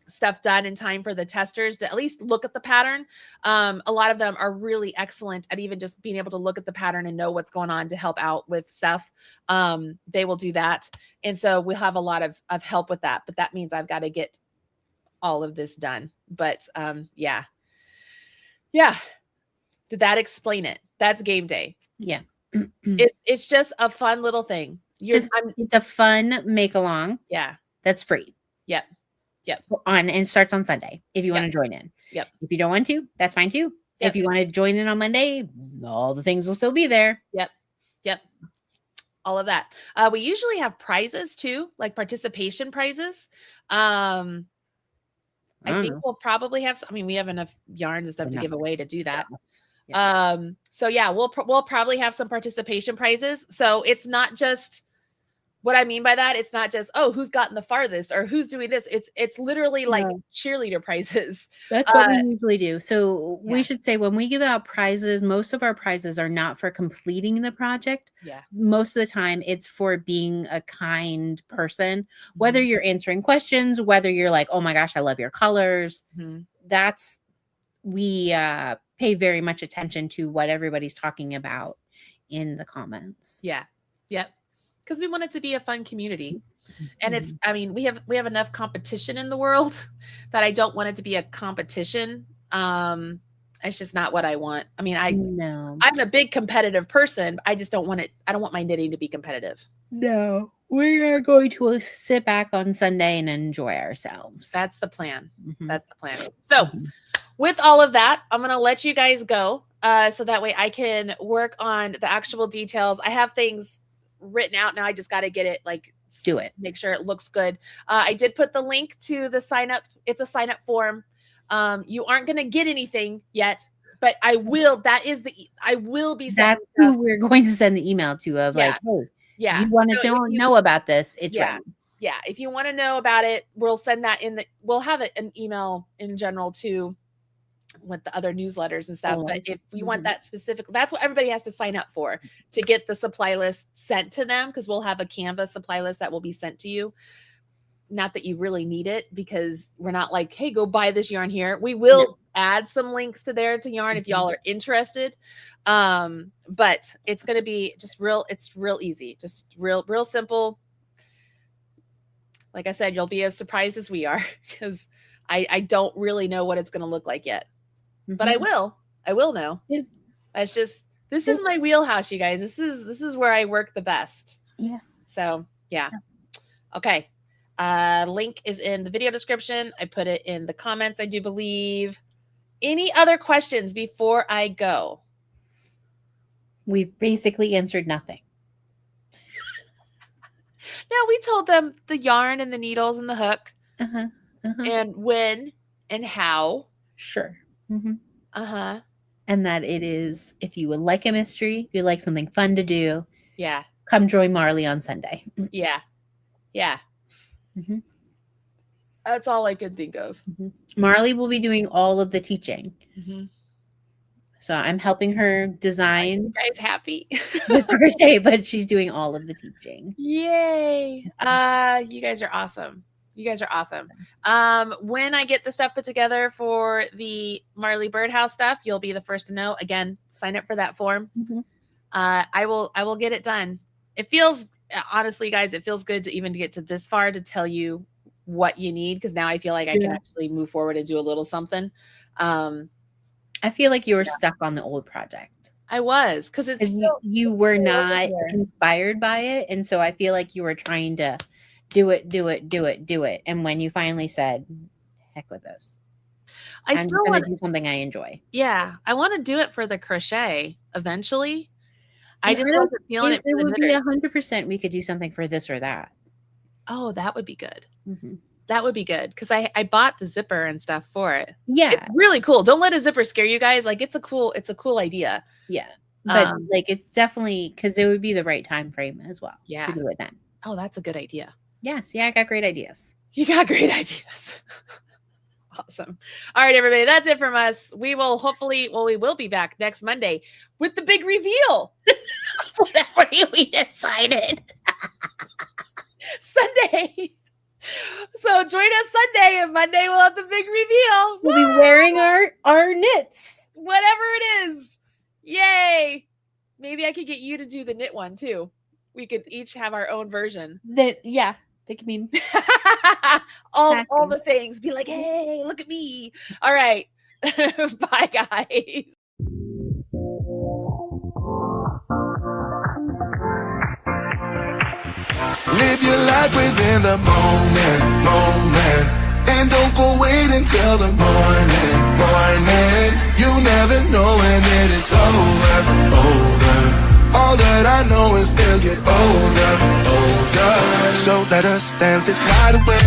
stuff done in time for the testers to at least look at the pattern. A lot of them are really excellent at even just being able to look at the pattern and know what's going on to help out with stuff. They will do that. And so we'll have a lot of help with that, but that means I've got to get all of this done. But yeah. Did that explain it? That's game day. Yeah. It's just a fun little thing. It's a fun make along. Yeah. That's free. Yep. And it starts on Sunday if you want to join in. Yep. If you don't want to, that's fine too. Yep. If you want to join in on Monday, all the things will still be there. Yep. All of that. We usually have prizes too, like participation prizes. I think we'll probably have we have enough yarn and stuff to give away to do that. So yeah, we'll probably have some participation prizes. So it's not just, what I mean by that, it's not just, oh, who's gotten the farthest or who's doing this. It's literally like cheerleader prizes. That's what we usually do. So we Yeah. should say when we give out prizes, most of our prizes are not for completing the project. Yeah. Most of the time it's for being a kind person, whether you're answering questions, whether you're like, oh my gosh, I love your colors. That's, we pay very much attention to what everybody's talking about in the comments. Yeah. Yep. Because we want it to be a fun community. And it's, I mean, we have enough competition in the world that I don't want it to be a competition. It's just not what I want. I mean, I'm a big competitive person. I just don't want it. I don't want my knitting to be competitive. No, we are going to sit back on Sunday and enjoy ourselves. That's the plan. That's the plan. So with all of that, I'm going to let you guys go. So that way I can work on the actual details. I have things written out now. I just got to get it, like, do it, make sure it looks good. I did put the link to the sign up. It's a sign up form. You aren't going to get anything yet, but I will. I will be. That's who we're going to send the email to of like, hey, you wanted to know about this. It's right. Yeah. If you want to know about it, we'll send that we'll have it an email in general too, with the other newsletters and stuff. But if you want that specific, that's what everybody has to sign up for, to get the supply list sent to them, because we'll have a Canva supply list that will be sent to you. Not that you really need it, because we're not like, hey, go buy this yarn here. We will add some links to yarn if y'all are interested. But it's going to be just it's real easy, just real simple. Like I said, you'll be as surprised as we are, because I don't really know what it's going to look like yet. But I will know. That's just, this is my wheelhouse, you guys. This is where I work the best. Yeah. So yeah. Okay. Link is in the video description. I put it in the comments, I do believe. Any other questions before I go? We've basically answered nothing. Yeah, we told them the yarn and the needles and the hook. And when and how. Sure. And that it is, if you would like a mystery, if you'd like something fun to do, come join Marley on Sunday. That's all I can think of. Marley will be doing all of the teaching. So I'm helping her design. Are you guys happy? With crochet, but she's doing all of the teaching. Yay. You guys are awesome. You guys are awesome. When I get the stuff put together for the Marley Birdhouse stuff, you'll be the first to know. Again, sign up for that form. I will get it done. It feels, honestly, guys, it feels good to even get to this far to tell you what you need, because now I feel like I can actually move forward and do a little something. I feel like you were stuck on the old project. I was, because you were not inspired by it, and so I feel like you were trying to do it. And when you finally said, heck with those, I'm still going to do something I enjoy. Yeah. I want to do it for the crochet eventually. I just wasn't feeling it. It would be 100%. We could do something for this or that. Oh, that would be good. That would be good. Because I bought the zipper and stuff for it. Yeah. It's really cool. Don't let a zipper scare you guys. Like, it's a cool idea. Yeah. But like, it's definitely, because it would be the right time frame as well. Yeah. To do it then. Oh, that's a good idea. Yes. Yeah, I got great ideas. You got great ideas. Awesome. All right, everybody. That's it from us. We will we will be back next Monday with the big reveal. Whatever we decided. Sunday. So join us Sunday, and Monday we'll have the big reveal. We'll be wearing our knits. Whatever it is. Yay. Maybe I could get you to do the knit one too. We could each have our own version. They can be all the things. Be like, hey, look at me. All right. Bye, guys. Live your life within the moment. And don't go wait until the morning. You never know when it is over. All that I know is we'll get older. So let us dance this night away.